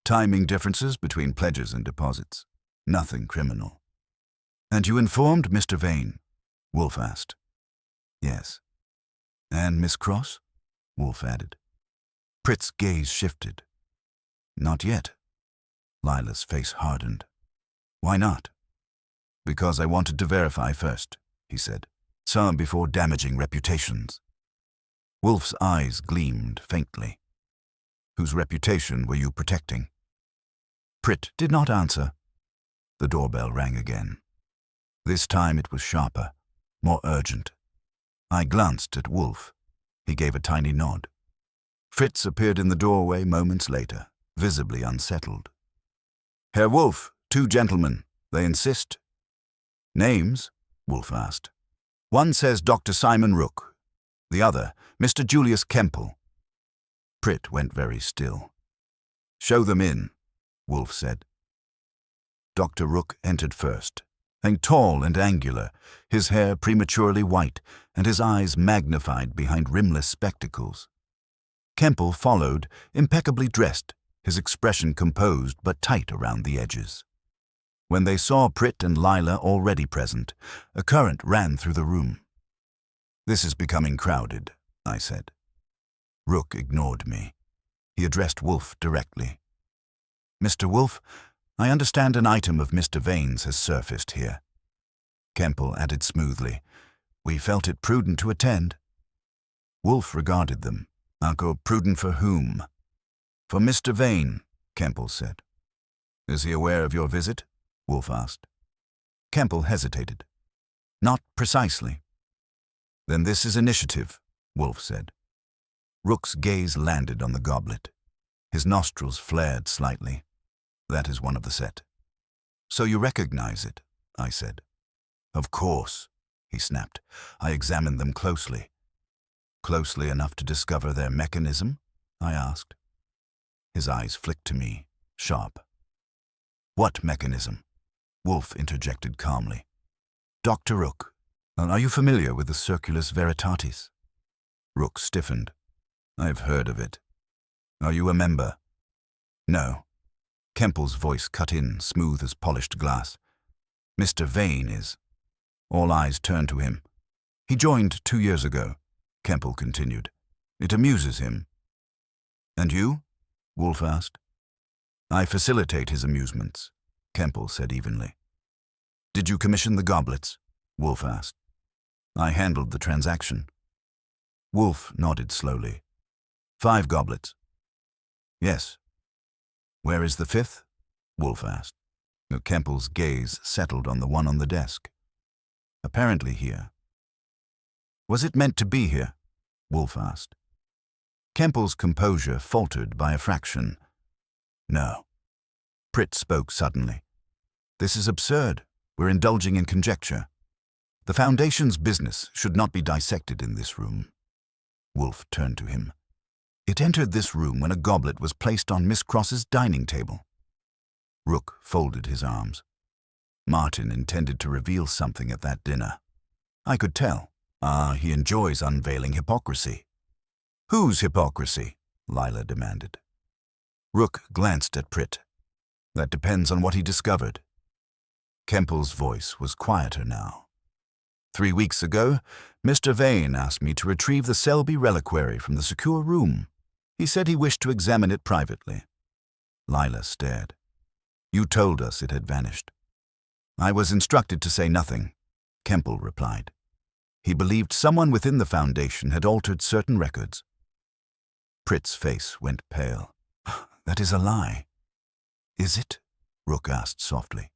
Timing differences between pledges and deposits. Nothing criminal. And you informed Mr. Vane? Wolfe asked. Yes. And Miss Cross? Wolfe added. Pritt's gaze shifted. Not yet, Lila's face hardened. Why not? Because I wanted to verify first, he said. Some before damaging reputations. Wolfe's eyes gleamed faintly. Whose reputation were you protecting? Pritt did not answer. The doorbell rang again. This time it was sharper, more urgent. I glanced at Wolfe. He gave a tiny nod. Fritz appeared in the doorway moments later, visibly unsettled. Herr Wolfe, 2 gentlemen. They insist. Names? Wolfe asked. One says Dr. Simon Rook. The other, Mr. Julius Kemple. Pritt went very still. Show them in, Wolfe said. Dr. Rook entered first, tall and angular, his hair prematurely white and his eyes magnified behind rimless spectacles. Kemple followed, impeccably dressed, his expression composed but tight around the edges. When they saw Pritt and Lila already present, a current ran through the room. This is becoming crowded, I said. Rook ignored me. He addressed Wolfe directly. Mr. Wolfe, I understand an item of Mr. Vane's has surfaced here. Kemple added smoothly, We felt it prudent to attend. Wolfe regarded them. I'll go prudent for whom? For Mr. Vane, Kemple said. Is he aware of your visit? Wolfe asked. Kemple hesitated. Not precisely. Then this is initiative, Wolfe said. Rook's gaze landed on the goblet. His nostrils flared slightly. That is one of the set. So you recognize it, I said. Of course, he snapped. I examined them closely. Closely enough to discover their mechanism? I asked. His eyes flicked to me, sharp. What mechanism? Wolfe interjected calmly. Dr. Rook, are you familiar with the Circulus Veritatis? Rook stiffened. I've heard of it. Are you a member? No. Kemple's voice cut in, smooth as polished glass. Mr. Vane is. All eyes turned to him. He joined 2 years ago, Kemple continued. It amuses him. And you? Wolfe asked. I facilitate his amusements, Kemple said evenly. Did you commission the goblets? Wolfe asked. I handled the transaction. Wolfe nodded slowly. 5 goblets. Yes. Where is the 5th? Wolfe asked. Kemple's gaze settled on the one on the desk. Apparently here. Was it meant to be here? Wolfe asked. Kemple's composure faltered by a fraction. No. Pritt spoke suddenly. This is absurd. We're indulging in conjecture. The Foundation's business should not be dissected in this room. Wolfe turned to him. It entered this room when a goblet was placed on Miss Cross's dining table. Rook folded his arms. Martin intended to reveal something at that dinner. I could tell. He enjoys unveiling hypocrisy. Whose hypocrisy? Lila demanded. Rook glanced at Pritt. That depends on what he discovered. Kemple's voice was quieter now. 3 weeks ago, Mr. Vane asked me to retrieve the Selby reliquary from the secure room. He said he wished to examine it privately. Lila stared. You told us it had vanished. I was instructed to say nothing, Kemple replied. He believed someone within the Foundation had altered certain records. Pritt's face went pale. That is a lie. Is it? Rook asked softly.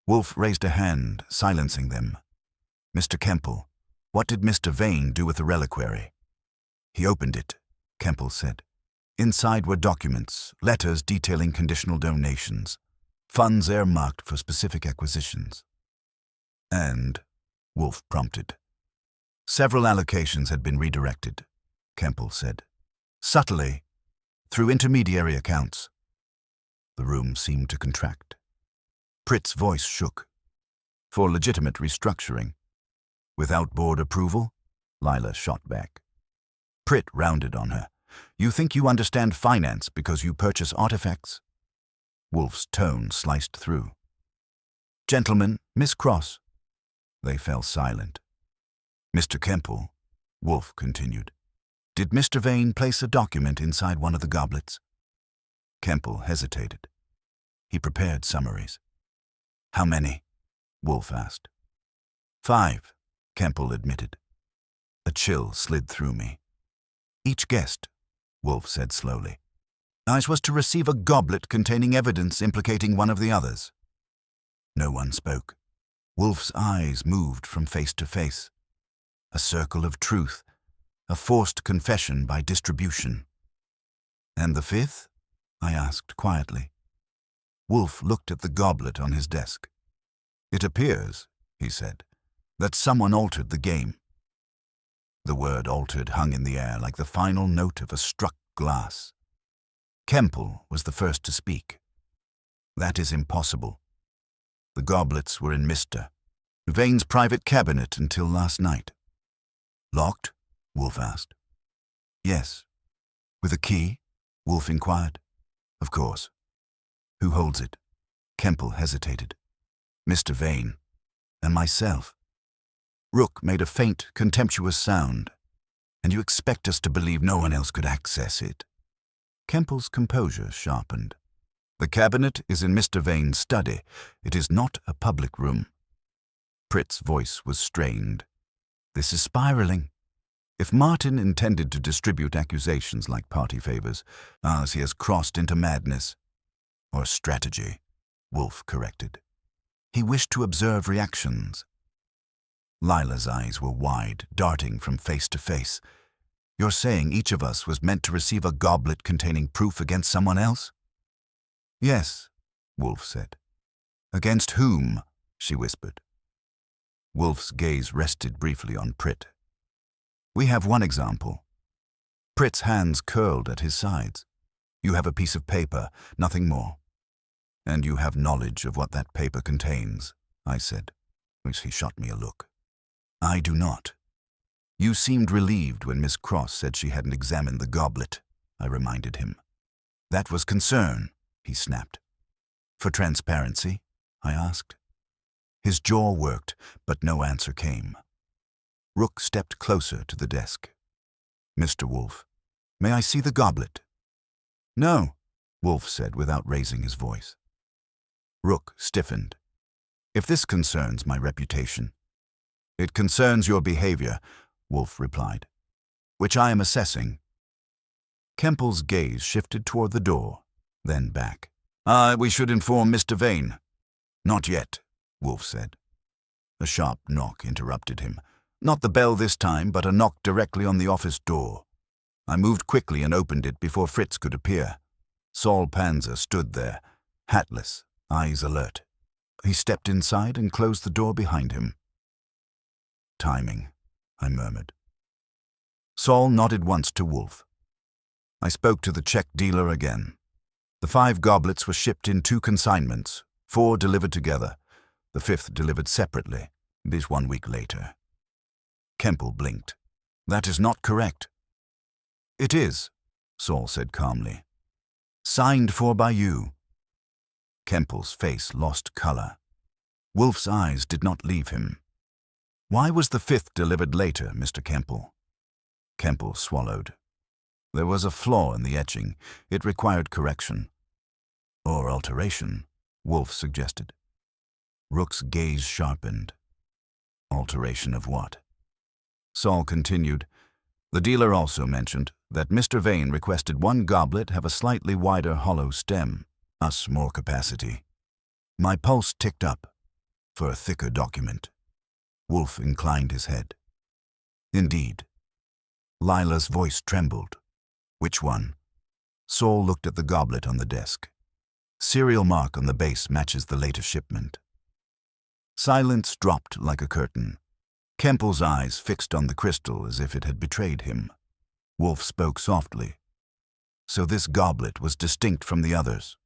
Wolfe raised a hand, silencing them. Mr. Kemple, what did Mr. Vane do with the reliquary? He opened it, Kemple said. Inside were documents, letters detailing conditional donations, funds earmarked for specific acquisitions. And, Wolfe prompted. Several allocations had been redirected, Kemple said. Subtly, through intermediary accounts. The room seemed to contract. Pritt's voice shook. For legitimate restructuring. Without board approval? Lila shot back. Pritt rounded on her. You think you understand finance because you purchase artifacts? Wolfe's tone sliced through. Gentlemen, Miss Cross. They fell silent. Mr. Kemple, Wolfe continued. Did Mr. Vane place a document inside one of the goblets? Kemple hesitated. He prepared summaries. "How many?" Wolfe asked. "5, Kemple admitted. A chill slid through me. "Each guest," Wolfe said slowly. "I was to receive a goblet containing evidence implicating one of the others." No one spoke. Wolfe's eyes moved from face to face. A circle of truth, a forced confession by distribution. "And the 5th?" I asked quietly. Wolfe looked at the goblet on his desk. "It appears," he said, "that someone altered the game." The word altered hung in the air like the final note of a struck glass. Kemple was the first to speak. "That is impossible. The goblets were in Mr. Vane's private cabinet until last night." "Locked?" Wolfe asked. "Yes." "With a key?" Wolfe inquired. "Of course." "Who holds it?" Kemple hesitated. "Mr. Vane. And myself." Rook made a faint, contemptuous sound. "And you expect us to believe no one else could access it?" Kemple's composure sharpened. "The cabinet is in Mr. Vane's study. It is not a public room." Pritt's voice was strained. "This is spiraling. If Martin intended to distribute accusations like party favors, as he has crossed into madness." "Or strategy," Wolfe corrected. "He wished to observe reactions." Lila's eyes were wide, darting from face to face. "You're saying each of us was meant to receive a goblet containing proof against someone else?" "Yes," Wolfe said. "Against whom?" she whispered. Wolfe's gaze rested briefly on Pritt. "We have one example." Pritt's hands curled at his sides. "You have a piece of paper, nothing more." "And you have knowledge of what that paper contains," I said, as he shot me a look. "I do not." "You seemed relieved when Miss Cross said she hadn't examined the goblet," I reminded him. "That was concern," he snapped. "For transparency?" I asked. His jaw worked, but no answer came. Rook stepped closer to the desk. "Mr. Wolfe, may I see the goblet?" "No," Wolfe said without raising his voice. Rook stiffened. "If this concerns my reputation—" "It concerns your behavior," Wolfe replied, "which I am assessing." Kemple's gaze shifted toward the door, then back. We should inform Mr. Vane." "Not yet," Wolfe said. A sharp knock interrupted him. Not the bell this time, but a knock directly on the office door. I moved quickly and opened it before Fritz could appear. Saul Panzer stood there, hatless, eyes alert. He stepped inside and closed the door behind him. "Timing," I murmured. Saul nodded once to Wolfe. I spoke to the check dealer again. The 5 goblets were shipped in 2 consignments, 4 delivered together, the 5th delivered separately, this 1 week later. Kemple blinked. "That is not correct." "It is," Saul said calmly. "Signed for by you." Kemple's face lost color. Wolfe's eyes did not leave him. "Why was the 5th delivered later, Mr. Kemple?" Kemple swallowed. "There was a flaw in the etching. It required correction." "Or alteration," Wolfe suggested. Rook's gaze sharpened. "Alteration of what?" Saul continued. "The dealer also mentioned that Mr. Vane requested 1 goblet have a slightly wider hollow stem, us more capacity." My pulse ticked up. "For a thicker document." Wolfe inclined his head. "Indeed." Lila's voice trembled. "Which one?" Saul looked at the goblet on the desk. "Serial mark on the base matches the later shipment." Silence dropped like a curtain. Kemple's eyes fixed on the crystal as if it had betrayed him. Wolfe spoke softly. "So this goblet was distinct from the others?"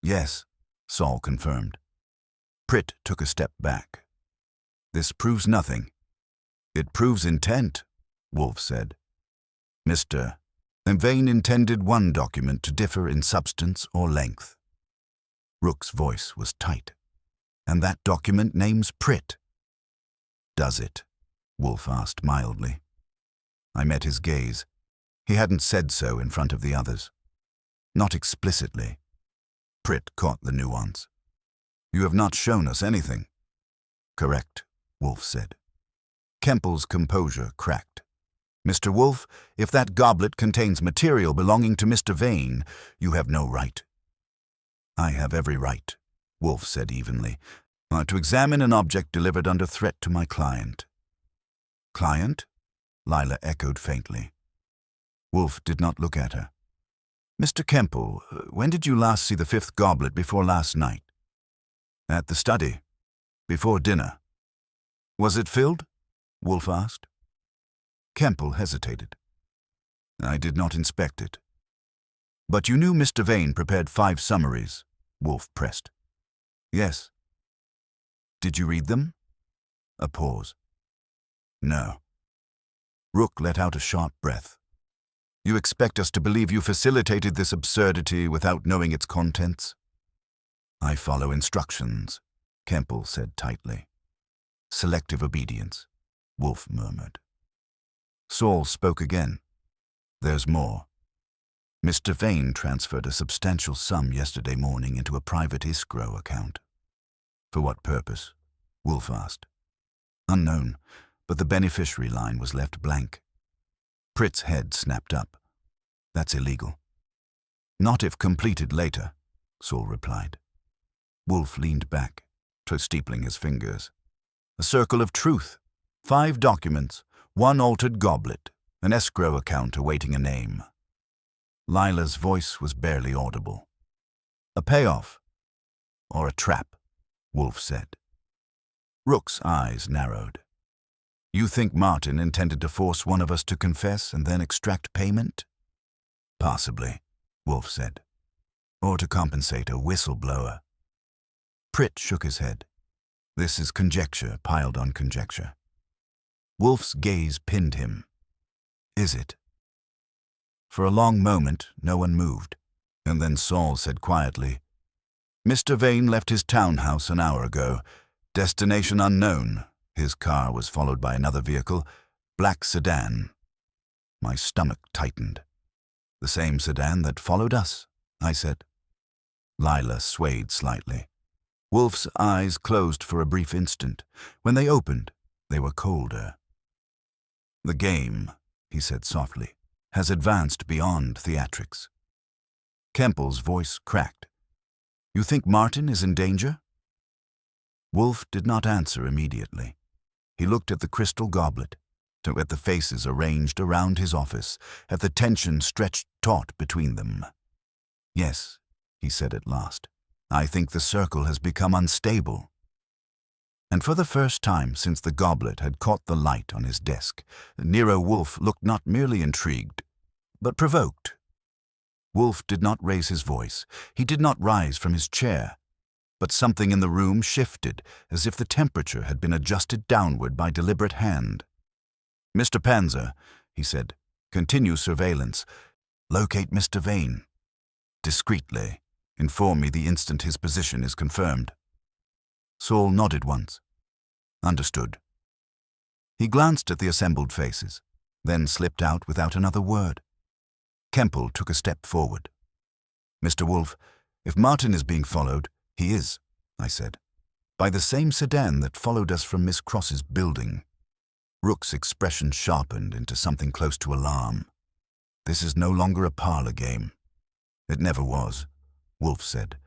"Yes," Saul confirmed. Pritt took a step back. "This proves nothing." "It proves intent," Wolfe said. "Mr. Vane intended 1 document to differ in substance or length." Rook's voice was tight. "And that document names Pritt." "Does it?" Wolfe asked mildly. I met his gaze. He hadn't said so in front of the others. Not explicitly. Pritt caught the nuance. You have not shown us anything. Correct, Wolfe said. Kemple's composure cracked. Mr. Wolfe, if that goblet contains material belonging to Mr. Vane, you have no right. I have every right, Wolfe said evenly, to examine an object delivered under threat to my client. Client? Lila echoed faintly. Wolfe did not look at her. Mr. Kemple, when did you last see the fifth goblet before last night? At the study, before dinner. Was it filled? Wolfe asked. Kemple hesitated. I did not inspect it. But you knew Mr. Vane prepared 5 summaries, Wolfe pressed. Yes. Did you read them? A pause. No. Rook let out a sharp breath. You expect us to believe you facilitated this absurdity without knowing its contents? I follow instructions, Kemple said tightly. Selective obedience, Wolfe murmured. Saul spoke again. There's more. Mr. Vane transferred a substantial sum yesterday morning into a private escrow account. For what purpose? Wolfe asked. Unknown, but the beneficiary line was left blank. Pritt's head snapped up. That's illegal. Not if completed later, Saul replied. Wolfe leaned back, steepling his fingers. A circle of truth. 5 documents, 1 altered goblet, an escrow account awaiting a name. Lila's voice was barely audible. A payoff, or a trap, Wolfe said. Rook's eyes narrowed. You think Martin intended to force one of us to confess and then extract payment? Possibly, Wolfe said. Or to compensate a whistleblower. Pritt shook his head. This is conjecture piled on conjecture. Wolfe's gaze pinned him. Is it? For a long moment, no one moved, and then Saul said quietly, Mr. Vane left his townhouse an hour ago. Destination unknown. His car was followed by another vehicle, black sedan. My stomach tightened. The same sedan that followed us, I said. Lila swayed slightly. Wolfe's eyes closed for a brief instant. When they opened, they were colder. The game, he said softly, has advanced beyond theatrics. Kemple's voice cracked. You think Martin is in danger? Wolfe did not answer immediately. He looked at the crystal goblet, at the faces arranged around his office, at the tension stretched taut between them. Yes, he said at last, I think the circle has become unstable. And for the first time since the goblet had caught the light on his desk, Nero Wolfe looked not merely intrigued, but provoked. Wolfe did not raise his voice. He did not rise from his chair. But something in the room shifted, as if the temperature had been adjusted downward by deliberate hand. Mr. Panzer, he said, continue surveillance. Locate Mr. Vane. Discreetly. Inform me the instant his position is confirmed. Saul nodded once. Understood. He glanced at the assembled faces, then slipped out without another word. Kemple took a step forward. Mr. Wolfe, if Martin is being followed, he is, I said, by the same sedan that followed us from Miss Cross's building. Rook's expression sharpened into something close to alarm. This is no longer a parlor game. It never was, Wolfe said.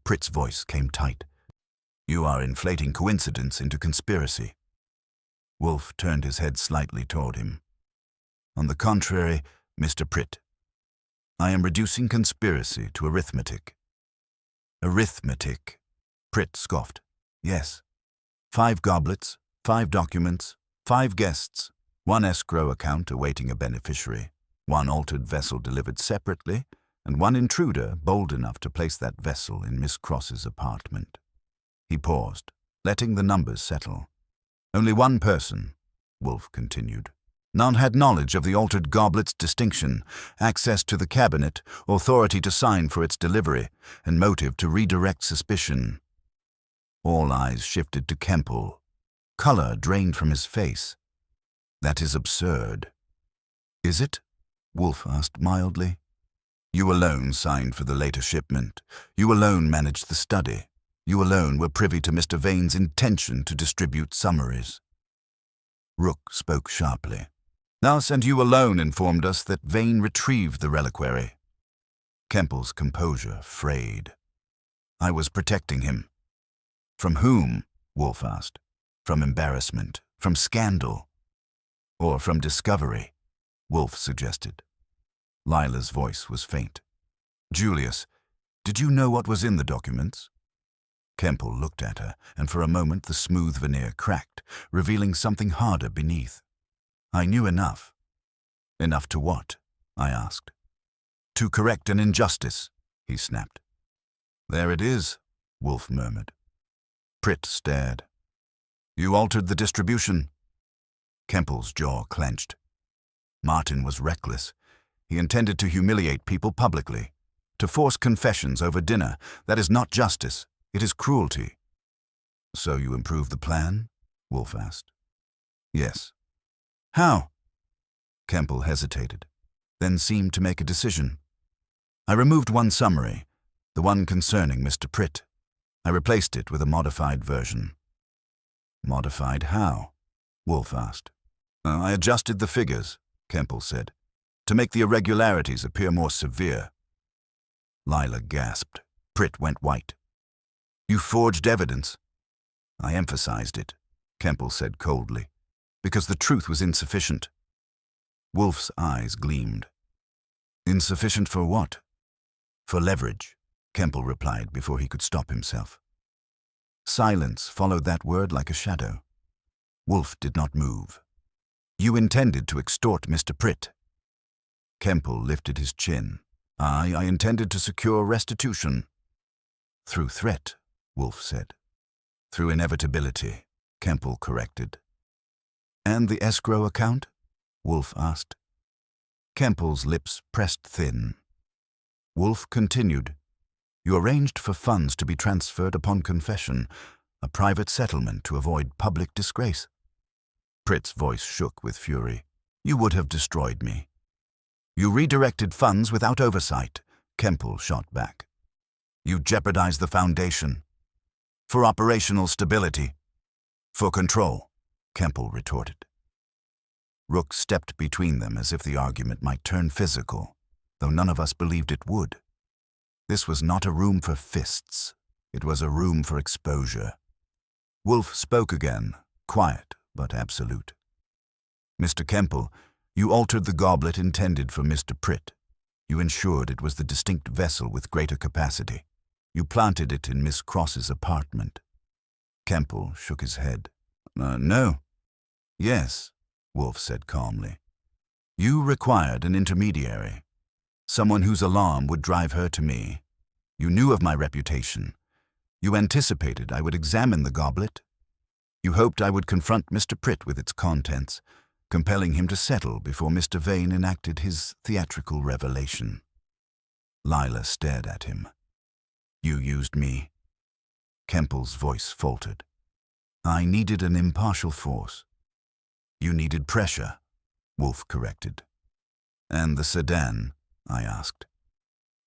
Pritt's voice came tight. You are inflating coincidence into conspiracy. Wolfe turned his head slightly toward him. On the contrary, Mr. Pritt, I am reducing conspiracy to arithmetic. Arithmetic, Pritt scoffed. Yes. 5 goblets, 5 documents, 5 guests, 1 escrow account awaiting a beneficiary, 1 altered vessel delivered separately, and 1 intruder bold enough to place that vessel in Miss Cross's apartment. He paused, letting the numbers settle. Only 1 person, Wolfe continued. None had knowledge of the altered goblet's distinction, access to the cabinet, authority to sign for its delivery, and motive to redirect suspicion. All eyes shifted to Kemple. Color drained from his face. That is absurd. Is it? Wolfe asked mildly. You alone signed for the later shipment. You alone managed the study. You alone were privy to Mr. Vane's intention to distribute summaries. Rook spoke sharply. Us and you alone informed us that Vane retrieved the reliquary. Kemple's composure frayed. I was protecting him. From whom? Wolfe asked. From embarrassment, from scandal, or from discovery, Wolfe suggested. Lila's voice was faint. Julius, did you know what was in the documents? Kemple looked at her, and for a moment the smooth veneer cracked, revealing something harder beneath. I knew enough. Enough to what? I asked. To correct an injustice, he snapped. There it is, Wolfe murmured. Pritt stared. You altered the distribution. Kemple's jaw clenched. Martin was reckless. He intended to humiliate people publicly, to force confessions over dinner. That is not justice. It is cruelty. So you improved the plan? Wolfe asked. Yes. How? Kemple hesitated, then seemed to make a decision. I removed one summary, the one concerning Mr. Pritt. I replaced it with a modified version. Modified how? Wolfe asked. I adjusted the figures, Kemple said, to make the irregularities appear more severe. Lila gasped. Pritt went white. You forged evidence. I emphasized it, Kemple said coldly, because the truth was insufficient. Wolfe's eyes gleamed. Insufficient for what? For leverage, Kemple replied before he could stop himself. Silence followed that word like a shadow. Wolfe did not move. You intended to extort Mr. Pritt. Kemple lifted his chin. I intended to secure restitution. Through threat, Wolfe said. Through inevitability, Kemple corrected. And the escrow account? Wolfe asked. Kemple's lips pressed thin. Wolfe continued. You arranged for funds to be transferred upon confession, a private settlement to avoid public disgrace. Pritt's voice shook with fury. You would have destroyed me. You redirected funds without oversight, Kemple shot back. You jeopardized the foundation. For operational stability. For control, Kemple retorted. Rook stepped between them as if the argument might turn physical, though none of us believed it would. This was not a room for fists. It was a room for exposure. Wolfe spoke again, quiet but absolute. Mr. Kemple, you altered the goblet intended for Mr. Pritt. You ensured it was the distinct vessel with greater capacity. You planted it in Miss Cross's apartment. Kemple shook his head. No. Yes, Wolfe said calmly. You required an intermediary, someone whose alarm would drive her to me. You knew of my reputation. You anticipated I would examine the goblet. You hoped I would confront Mr. Pritt with its contents, compelling him to settle before Mr. Vane enacted his theatrical revelation. Lila stared at him. You used me. Kemple's voice faltered. I needed an impartial force. You needed pressure, Wolfe corrected. And the sedan, I asked.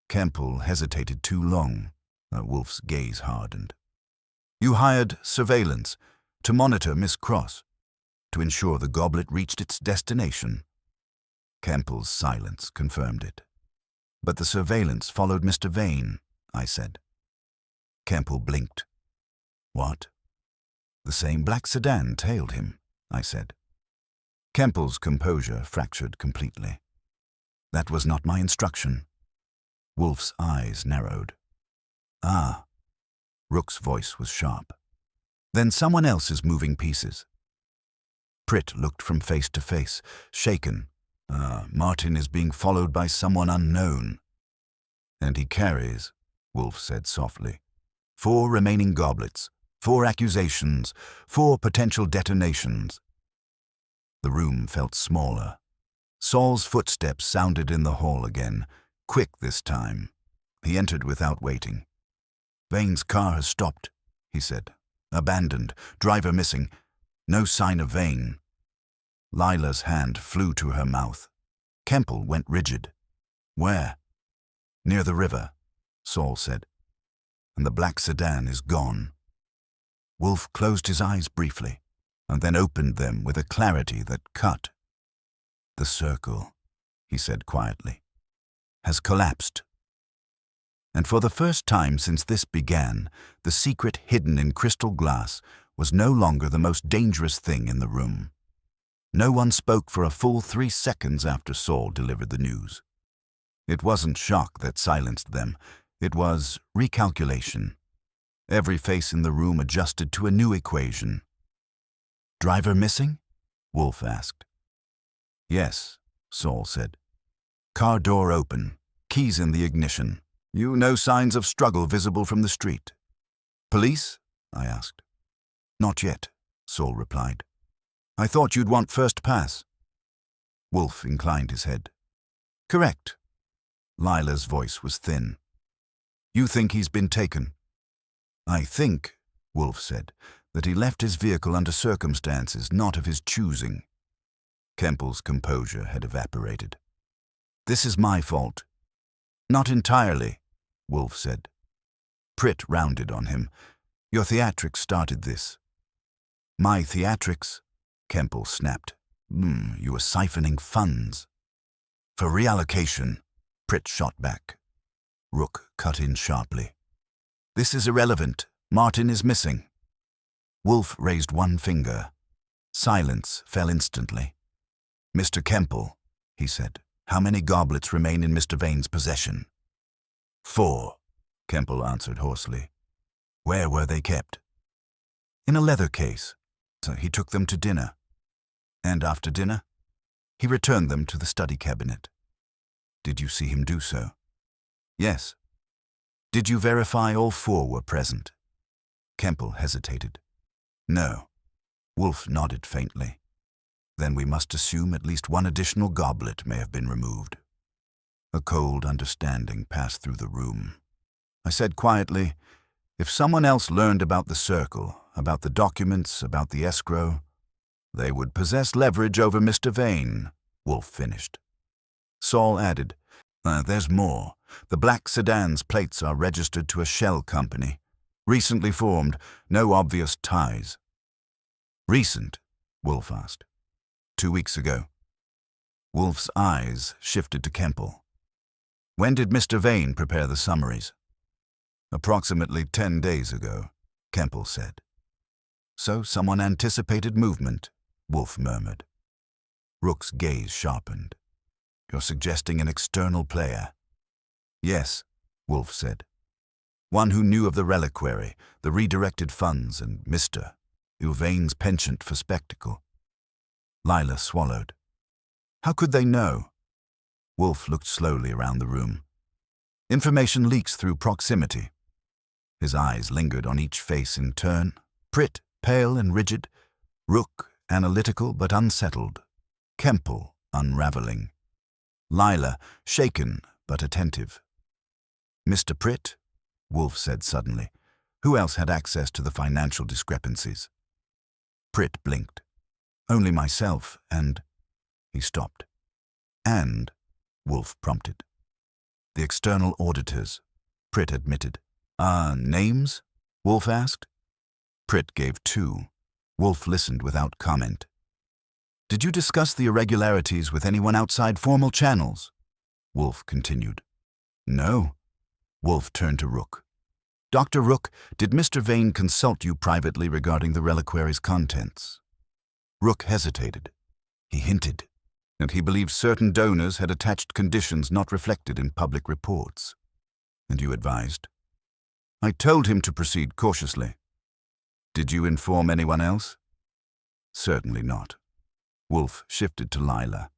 Kemple hesitated too long. Wolfe's gaze hardened. You hired surveillance to monitor Miss Cross, to ensure the goblet reached its destination. Kemple's silence confirmed it. But the surveillance followed Mr. Vane, I said. Kemple blinked. What? The same black sedan tailed him, I said. Kemple's composure fractured completely. That was not my instruction. Wolfe's eyes narrowed. Ah. Rook's voice was sharp. Then someone else is moving pieces. Pritt looked from face to face, shaken. Martin is being followed by someone unknown. And he carries, Wolfe said softly, 4 remaining goblets, 4 accusations, 4 potential detonations. The room felt smaller. Saul's footsteps sounded in the hall again, quick this time. He entered without waiting. Vane's car has stopped, he said. Abandoned, driver missing. No sign of Vane. Lila's hand flew to her mouth. Kemple went rigid. Where? Near the river, Saul said, and the black sedan is gone. Wolfe closed his eyes briefly, and then opened them with a clarity that cut. The circle, he said quietly, has collapsed. And for the first time since this began, the secret hidden in crystal glass was no longer the most dangerous thing in the room. No one spoke for a full 3 seconds after Saul delivered the news. It wasn't shock that silenced them. It was recalculation. Every face in the room adjusted to a new equation. "Driver missing?" Wolfe asked. "Yes," Saul said. "Car door open, keys in the ignition. No signs of struggle visible from the street." "Police?" I asked. "Not yet," Saul replied. "I thought you'd want first pass." Wolfe inclined his head. "Correct." Lila's voice was thin. "You think he's been taken?" "I think," Wolfe said, "that he left his vehicle under circumstances not of his choosing." Kempel's composure had evaporated. "This is my fault." "Not entirely," Wolfe said. Pritt rounded on him. "Your theatrics started this." "My theatrics?" Kempel snapped. You were siphoning funds." "For reallocation," Pritt shot back. Rook cut in sharply. "This is irrelevant. Martin is missing." Wolfe raised one finger. Silence fell instantly. "Mr. Kempel," he said, "how many goblets remain in Mr. Vane's possession?" "4," Kempel answered hoarsely. "Where were they kept?" "In a leather case. So he took them to dinner." "And after dinner?" "He returned them to the study cabinet." "Did you see him do so?" "Yes." "Did you verify all 4 were present?" Kempel hesitated. "No." Wolfe nodded faintly. "Then we must assume at least one additional goblet may have been removed." A cold understanding passed through the room. I said quietly, "If someone else learned about the circle, about the documents, about the escrow, they would possess leverage over Mr. Vane," Wolfe finished. Saul added, "There's more. The black sedan's plates are registered to a shell company. Recently formed, no obvious ties." "Recent?" Wolfe asked. 2 weeks ago." Wolfe's eyes shifted to Kempel. "When did Mr. Vane prepare the summaries?" "Approximately 10 days ago," Kempel said. "So someone anticipated movement," Wolfe murmured. Rook's gaze sharpened. "You're suggesting an external player?" "Yes," Wolfe said. "One who knew of the reliquary, the redirected funds, and Mr. Vane's penchant for spectacle." Lila swallowed. "How could they know?" Wolfe looked slowly around the room. "Information leaks through proximity." His eyes lingered on each face in turn. Pritt, pale and rigid. Rook, analytical but unsettled. Kempel, unraveling. Lila, shaken but attentive. "Mr. Pritt," Wolfe said suddenly, "who else had access to the financial discrepancies?" Pritt blinked. "Only myself and—" He stopped. "And," Wolfe prompted. "The external auditors," Pritt admitted. Names?" Wolfe asked. Pritt gave 2. Wolfe listened without comment. "Did you discuss the irregularities with anyone outside formal channels?" Wolfe continued. "No." Wolfe turned to Rook. "Dr. Rook, did Mr. Vane consult you privately regarding the reliquary's contents?" Rook hesitated. He hinted, and he believed certain donors had attached conditions not reflected in public reports. "And you advised?" "I told him to proceed cautiously." "Did you inform anyone else?" "Certainly not." Wolfe shifted to Lila.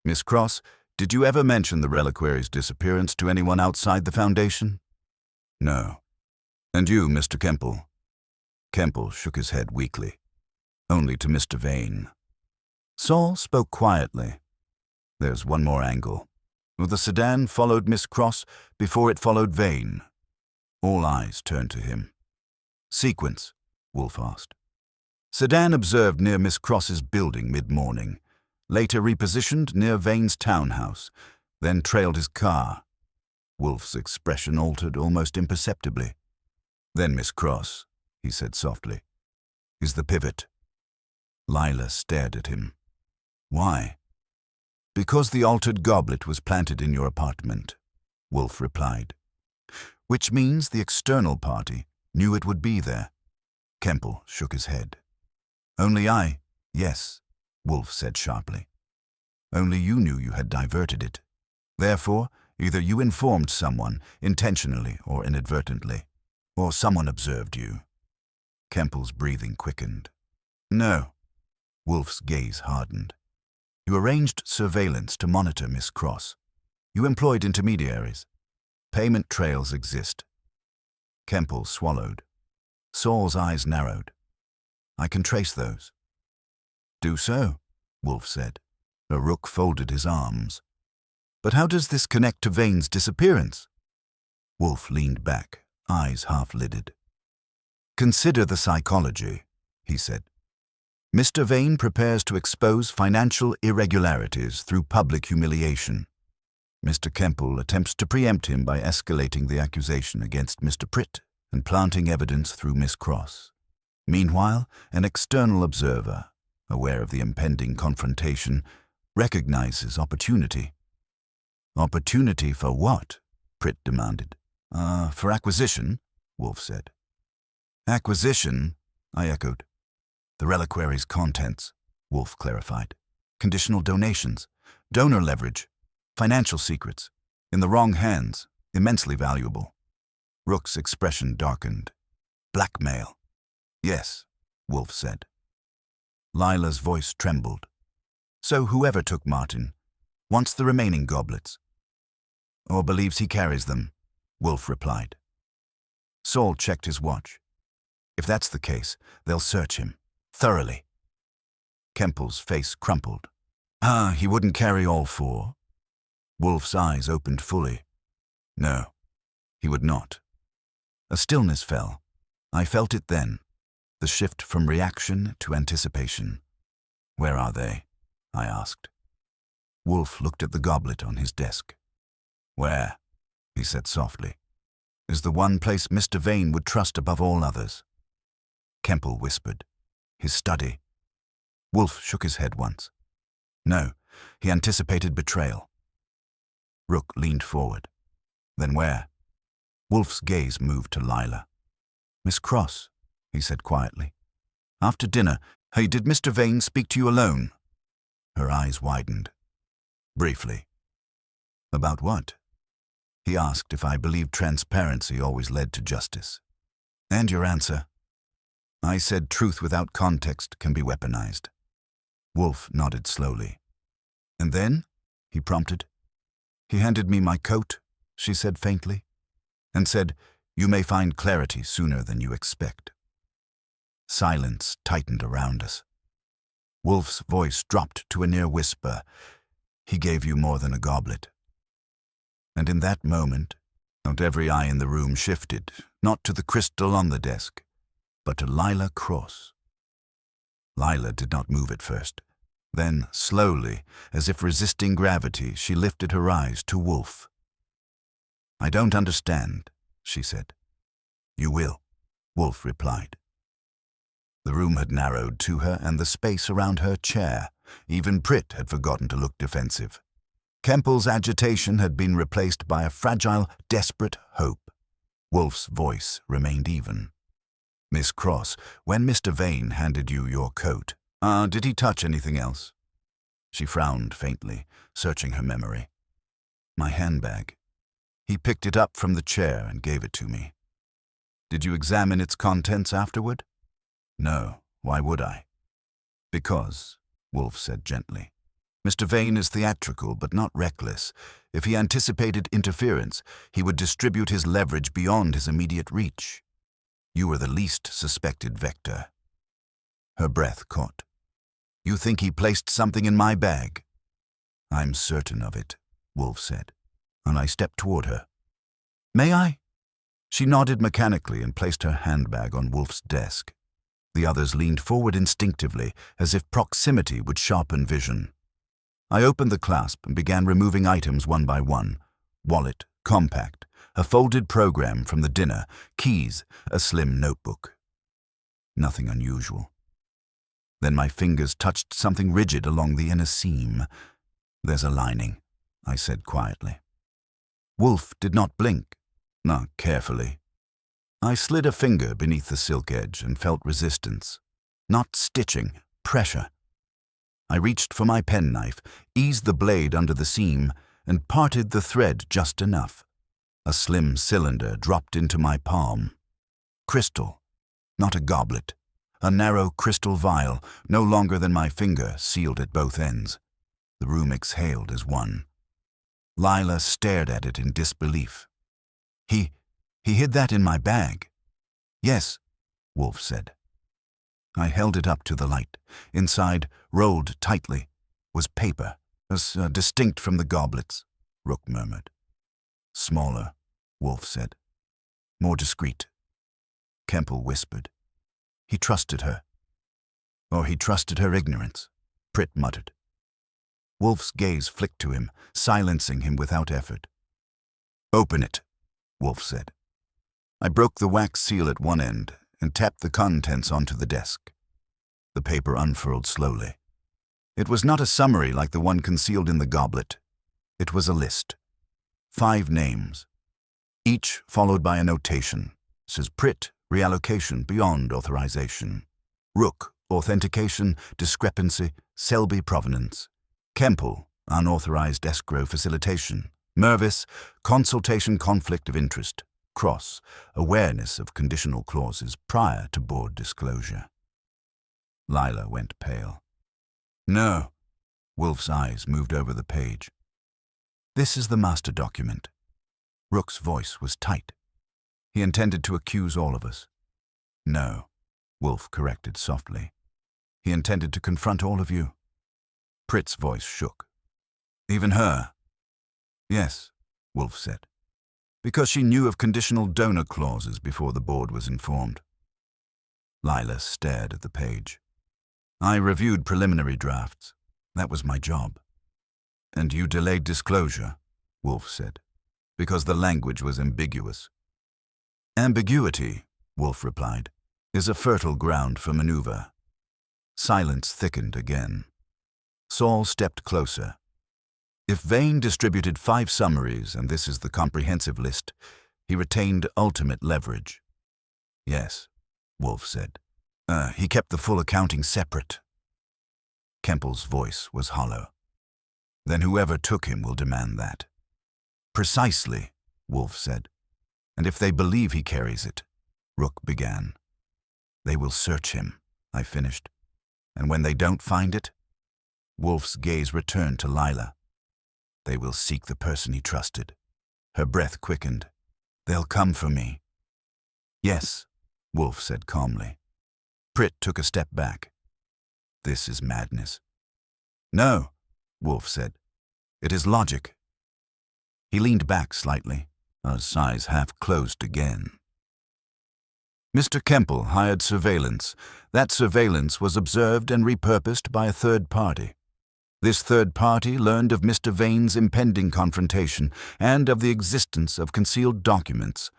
"Miss Cross, did you ever mention the reliquary's disappearance to anyone outside the Foundation?" "No." "And you, Mr. Kempel?" Kempel shook his head weakly. "Only to Mr. Vane." Saul spoke quietly. "There's one more angle. The sedan followed Miss Cross before it followed Vane." All eyes turned to him. "Sequence?" Wolfe asked. "Sedan observed near Miss Cross's building mid-morning, later repositioned near Vane's townhouse, then trailed his car. Wolfe's expression altered almost imperceptibly. "Then Miss Cross," he said softly, "is the pivot." Lila stared at him. "Why?" "Because the altered goblet was planted in your apartment," Wolfe replied. "Which means the external party knew it would be there." Kemple shook his head. "Only I." "Yes," Wolfe said sharply. "Only you knew you had diverted it. Therefore, either you informed someone, intentionally or inadvertently, or someone observed you." Kemple's breathing quickened. "No." Wolfe's gaze hardened. "You arranged surveillance to monitor Miss Cross. You employed intermediaries. Payment trails exist." Kemple swallowed. Saul's eyes narrowed. "I can trace those." "Do so," Wolfe said. Rook folded his arms. "But how does this connect to Vane's disappearance?" Wolfe leaned back, eyes half-lidded. "Consider the psychology," he said. "Mr. Vane prepares to expose financial irregularities through public humiliation. Mr. Kemple attempts to preempt him by escalating the accusation against Mr. Pritt and planting evidence through Miss Cross. Meanwhile, an external observer, aware of the impending confrontation, recognizes opportunity." "Opportunity for what?" Pritt demanded. For acquisition," Wolfe said. "Acquisition?" I echoed. "The reliquary's contents," Wolfe clarified. "Conditional donations, donor leverage, financial secrets. In the wrong hands, immensely valuable." Rook's expression darkened. "Blackmail." "Yes," Wolfe said. Lila's voice trembled. "So whoever took Martin wants the remaining goblets." "Or believes he carries them," Wolfe replied. Saul checked his watch. "If that's the case, they'll search him. Thoroughly." Kemple's face crumpled. He wouldn't carry all four?" Wolfe's eyes opened fully. "No, he would not." A stillness fell. I felt it then, the shift from reaction to anticipation. "Where are they?" I asked. Wolfe looked at the goblet on his desk. "Where," he said softly, "is the one place Mr. Vane would trust above all others?" Kemple whispered. "His study." Wolfe shook his head once. "No, he anticipated betrayal." Rook leaned forward. "Then where?" Wolfe's gaze moved to Lila. "Miss Cross," he said quietly. "After dinner, hey, did Mr. Vane speak to you alone?" Her eyes widened. "Briefly." "About what?" He asked if I believed transparency always led to justice. "And your answer?" I said truth without context can be weaponized. Wolfe nodded slowly. "And then?" he prompted. "He handed me my coat," she said faintly, and said, "You may find clarity sooner than you expect." Silence tightened around us. Wolfe's voice dropped to a near whisper. "He gave you more than a goblet." And in that moment, not every eye in the room shifted, not to the crystal on the desk, but to Lila Cross. Lila did not move at first. Then, slowly, as if resisting gravity, she lifted her eyes to Wolfe. "I don't understand," she said. "You will," Wolfe replied. The room had narrowed to her and the space around her chair. Even Pritt had forgotten to look defensive. Kemple's agitation had been replaced by a fragile, desperate hope. Wolfe's voice remained even. "Miss Cross, when Mr. Vane handed you your coat, did he touch anything else?" She frowned faintly, searching her memory. "My handbag. He picked it up from the chair and gave it to me." "Did you examine its contents afterward?" "No. Why would I?" "Because," Wolfe said gently, "Mr. Vane is theatrical but not reckless. If he anticipated interference, he would distribute his leverage beyond his immediate reach. You were the least suspected vector." Her breath caught. "You think he placed something in my bag?" "I'm certain of it," Wolfe said, and I stepped toward her. "May I?" She nodded mechanically and placed her handbag on Wolfe's desk. The others leaned forward instinctively, as if proximity would sharpen vision. I opened the clasp and began removing items one by one: wallet, compact, a folded program from the dinner, keys, a slim notebook. Nothing unusual. Then my fingers touched something rigid along the inner seam. "There's a lining," I said quietly. Wolfe did not blink, not carefully. I slid a finger beneath the silk edge and felt resistance. Not stitching, pressure. I reached for my penknife, eased the blade under the seam, and parted the thread just enough. A slim cylinder dropped into my palm. Crystal, not a goblet. A narrow crystal vial, no longer than my finger, sealed at both ends. The room exhaled as one. Lila stared at it in disbelief. He hid that in my bag." "Yes," Wolfe said. I held it up to the light. Inside, rolled tightly, was paper, as distinct from the goblets, Rook murmured. "Smaller," Wolfe said. "More discreet." Kemple whispered. "He trusted her." "Or he trusted her ignorance," Pritt muttered. Wolfe's gaze flicked to him, silencing him without effort. "Open it," Wolfe said. I broke the wax seal at one end and tapped the contents onto the desk. The paper unfurled slowly. It was not a summary like the one concealed in the goblet. It was a list. 5 names, each followed by a notation. Says Pritt, reallocation beyond authorization. Rook, authentication, discrepancy, Selby provenance. Kemple, unauthorized escrow facilitation. Mervis, consultation conflict of interest. Cross, awareness of conditional clauses prior to board disclosure. Lila went pale. "No." Wolfe's eyes moved over the page. "This is the master document." Rook's voice was tight. He intended to accuse all of us. "No," Wolfe corrected softly. "He intended to confront all of you." Pritt's voice shook. "Even her?" "Yes," Wolfe said, "because she knew of conditional donor clauses before the board was informed." Lila stared at the page. "I reviewed preliminary drafts. That was my job." "And you delayed disclosure," Wolfe said, "because the language was ambiguous." "Ambiguity," Wolfe replied, "is a fertile ground for maneuver." Silence thickened again. Saul stepped closer. If Vane distributed 5 summaries, and this is the comprehensive list, he retained ultimate leverage. "Yes," Wolfe said. He kept the full accounting separate." Kemple's voice was hollow. "Then whoever took him will demand that." "Precisely," Wolfe said. "And if they believe he carries it," Rook began. "They will search him," I finished. "And when they don't find it," Wolfe's gaze returned to Lila. "They will seek the person he trusted." Her breath quickened. "They'll come for me." "Yes," Wolfe said calmly. Pritt took a step back. "This is madness." "No," Wolfe said. "It is logic." He leaned back slightly, his eyes half closed again. "Mr. Kemple hired surveillance. That surveillance was observed and repurposed by a third party. This third party learned of Mr. Vane's impending confrontation and of the existence of concealed documents.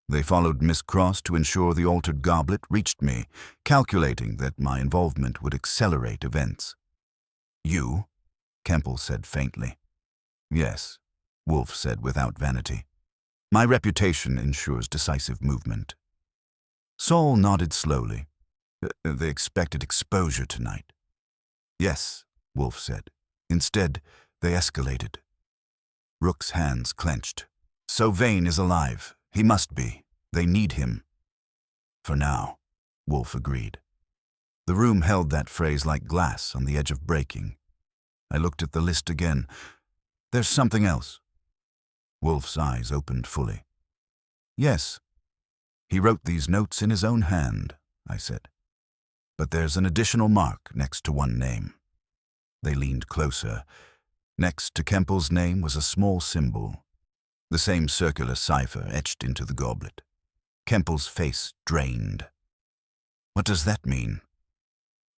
They followed Miss Cross to ensure the altered goblet reached me, calculating that my involvement would accelerate events." "You?" Kemple said faintly. "Yes," Wolfe said without vanity. "My reputation ensures decisive movement." Saul nodded slowly. "They expected exposure tonight." "Yes," Wolfe said. "Instead, they escalated." Rook's hands clenched. "So Vane is alive. He must be. They need him." "For now," Wolfe agreed. The room held that phrase like glass on the edge of breaking. I looked at the list again. "There's something else." Wolfe's eyes opened fully. "Yes. He wrote these notes in his own hand," I said. "But there's an additional mark next to one name." They leaned closer. Next to Kemple's name was a small symbol, the same circular cipher etched into the goblet. Kemple's face drained. "What does that mean?"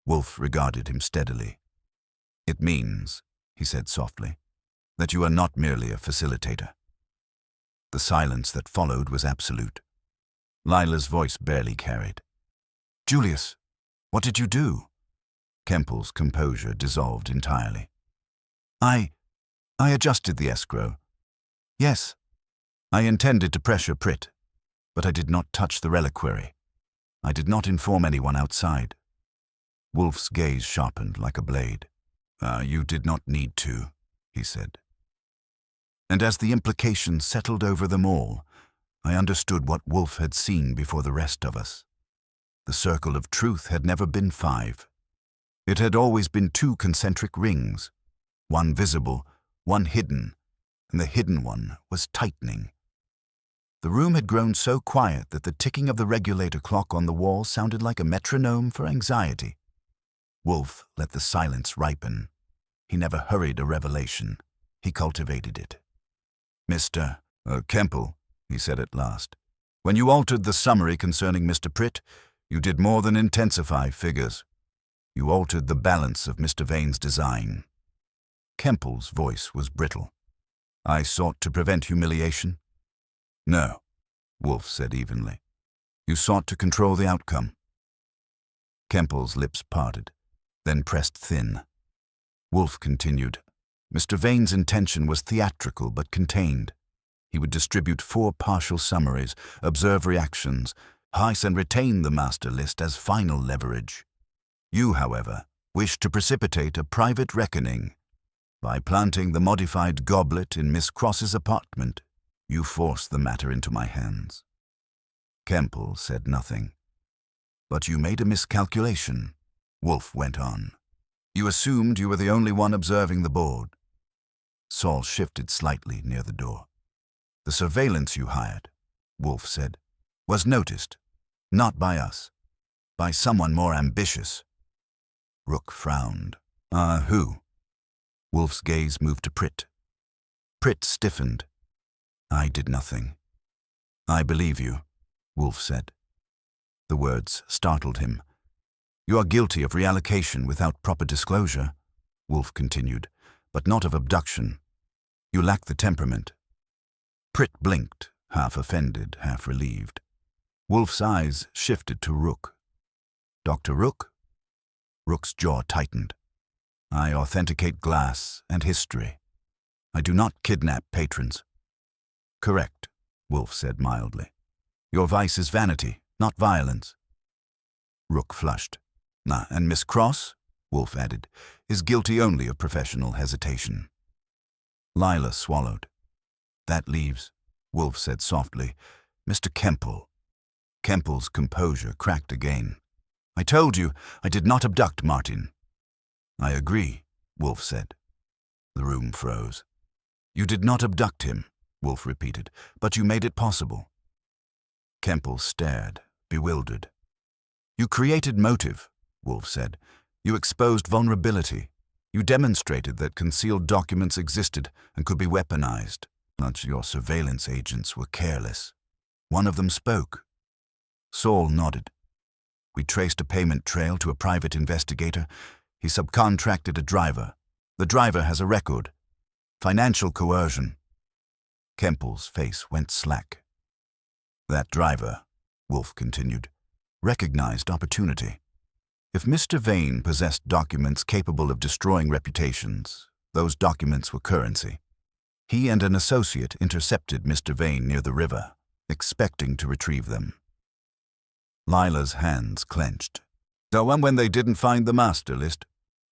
Wolfe regarded him steadily. "It means," he said softly, "that you are not merely a facilitator." The silence that followed was absolute. Lila's voice barely carried. "Julius, what did you do?" Kemple's composure dissolved entirely. I adjusted the escrow. Yes, I intended to pressure Pritt, but I did not touch the reliquary. I did not inform anyone outside." Wolfe's gaze sharpened like a blade. You did not need to," he said. And as the implications settled over them all, I understood what Wolfe had seen before the rest of us. The circle of truth had never been 5. It had always been 2 concentric rings, one visible, one hidden, and the hidden one was tightening. The room had grown so quiet that the ticking of the regulator clock on the wall sounded like a metronome for anxiety. Wolfe let the silence ripen. He never hurried a revelation. He cultivated it. "Mr. Kemple," he said at last, "when you altered the summary concerning Mr. Pritt, you did more than intensify figures. You altered the balance of Mr. Vane's design." Kemple's voice was brittle. "I sought to prevent humiliation?" "No," Wolfe said evenly. "You sought to control the outcome." Kemple's lips parted, then pressed thin. Wolfe continued. Mr. Vane's intention was theatrical but contained. He would distribute 4 partial summaries, observe reactions, highlight and retain the master list as final leverage. You, however, wished to precipitate a private reckoning. By planting the modified goblet in Miss Cross's apartment, you forced the matter into my hands." Kemple said nothing. "But you made a miscalculation," Wolfe went on. "You assumed you were the only one observing the board." Saul shifted slightly near the door. "The surveillance you hired," Wolfe said, "was noticed, not by us, by someone more ambitious." Rook frowned. Who?" Wolfe's gaze moved to Pritt. Pritt stiffened. "I did nothing." "I believe you," Wolfe said. The words startled him. "You are guilty of reallocation without proper disclosure," Wolfe continued, "but not of abduction. You lack the temperament." Pritt blinked, half offended, half relieved. Wolfe's eyes shifted to Rook. "Dr. Rook?" Rook's jaw tightened. "I authenticate glass and history. I do not kidnap patrons." "Correct," Wolfe said mildly. "Your vice is vanity, not violence." Rook flushed. "And Miss Cross," Wolfe added, "is guilty only of professional hesitation." Lila swallowed. "That leaves," Wolfe said softly, "Mr. Kemple." Kemple's composure cracked again. "I told you I did not abduct Martin." "I agree," Wolfe said. The room froze. "You did not abduct him," Wolfe repeated, "but you made it possible." Kemple stared, bewildered. "You created motive," Wolfe said. "You exposed vulnerability. You demonstrated that concealed documents existed and could be weaponized. But your surveillance agents were careless. One of them spoke." Saul nodded. "We traced a payment trail to a private investigator. He subcontracted a driver. The driver has a record. Financial coercion." Kemple's face went slack. "That driver," Wolfe continued, "recognized opportunity. If Mr. Vane possessed documents capable of destroying reputations, those documents were currency. He and an associate intercepted Mr. Vane near the river, expecting to retrieve them." Lila's hands clenched. "So when they didn't find the master list,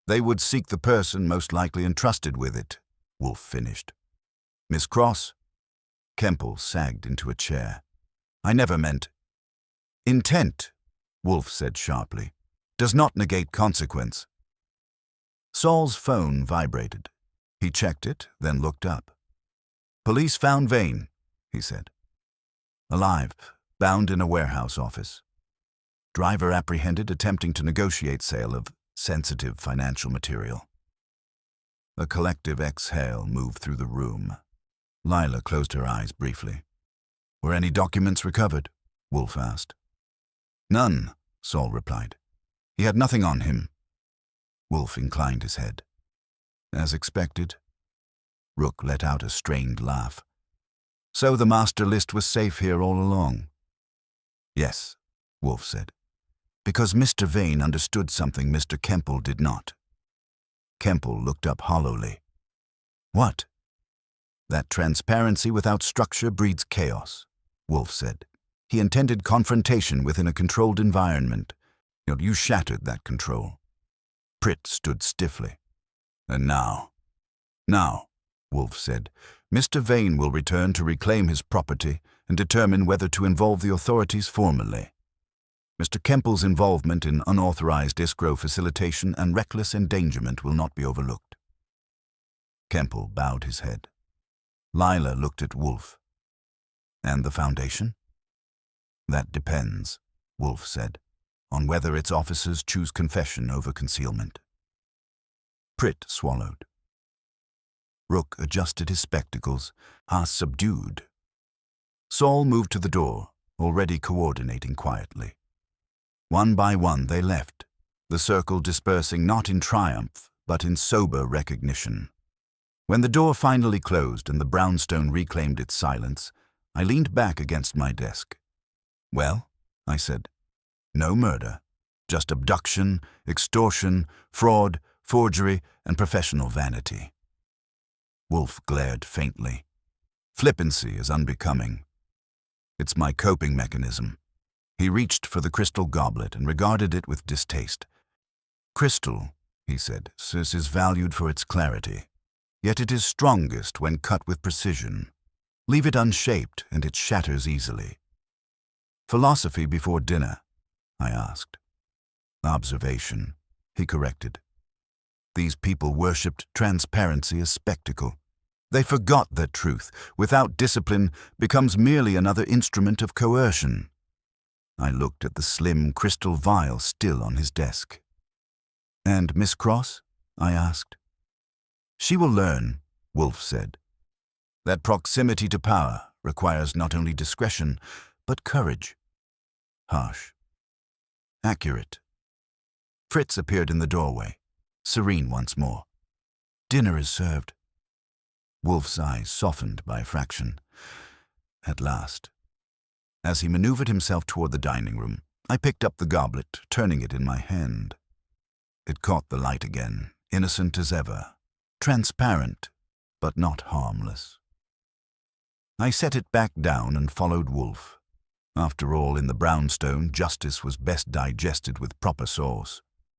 they would seek the person most likely entrusted with it," Wolfe finished. "Miss Cross?" Kemple sagged into a chair. "I never meant—" "Intent," Wolfe said sharply, "does not negate consequence." Saul's phone vibrated. He checked it, then looked up. "Police found Vane," he said. "Alive, bound in a warehouse office. Driver apprehended attempting to negotiate sale of sensitive financial material." A collective exhale moved through the room. Lila closed her eyes briefly. "Were any documents recovered?" Wolfe asked. "None," Saul replied. "He had nothing on him." Wolfe inclined his head. "As expected." Rook let out a strained laugh. So the master list was safe here all along? Yes, Wolfe said, because Mr. Vane understood something Mr. Kemple did not. Kemple looked up hollowly. What? That transparency without structure breeds chaos, Wolfe said. He intended confrontation within a controlled environment. You shattered that control. Pritt stood stiffly. And now, Wolfe said, Mr. Vane will return to reclaim his property and determine whether to involve the authorities formally. Mr. Kemple's involvement in unauthorized escrow facilitation and reckless endangerment will not be overlooked. Kemple bowed his head. Lila looked at Wolfe. And the Foundation? That depends, Wolfe said, on whether its officers choose confession over concealment. Pritt swallowed. Rook adjusted his spectacles, subdued. Saul moved to the door, already coordinating quietly. One by one they left, the circle dispersing not in triumph, but in sober recognition. When the door finally closed and the brownstone reclaimed its silence, I leaned back against my desk. Well, I said, no murder, just abduction, extortion, fraud, forgery, and professional vanity. Wolfe glared faintly. Flippancy is unbecoming. It's my coping mechanism. He reached for the crystal goblet and regarded it with distaste. Crystal, he said, is valued for its clarity. Yet it is strongest when cut with precision. Leave it unshaped and it shatters easily. Philosophy before dinner, I asked. Observation, he corrected. These people worshipped transparency as spectacle. They forgot that truth, without discipline, becomes merely another instrument of coercion. I looked at the slim crystal vial still on his desk. And Miss Cross? I asked. She will learn, Wolfe said, that proximity to power requires not only discretion, but courage. Harsh. Accurate. Fritz appeared in the doorway, serene once more. Dinner is served. Wolfe's eyes softened by a fraction. At last. As he maneuvered himself toward the dining room, I picked up the goblet, turning it in my hand. It caught the light again, innocent as ever, transparent, but not harmless. I set it back down and followed Wolfe. After all, in the brownstone, justice was best digested with proper sauce.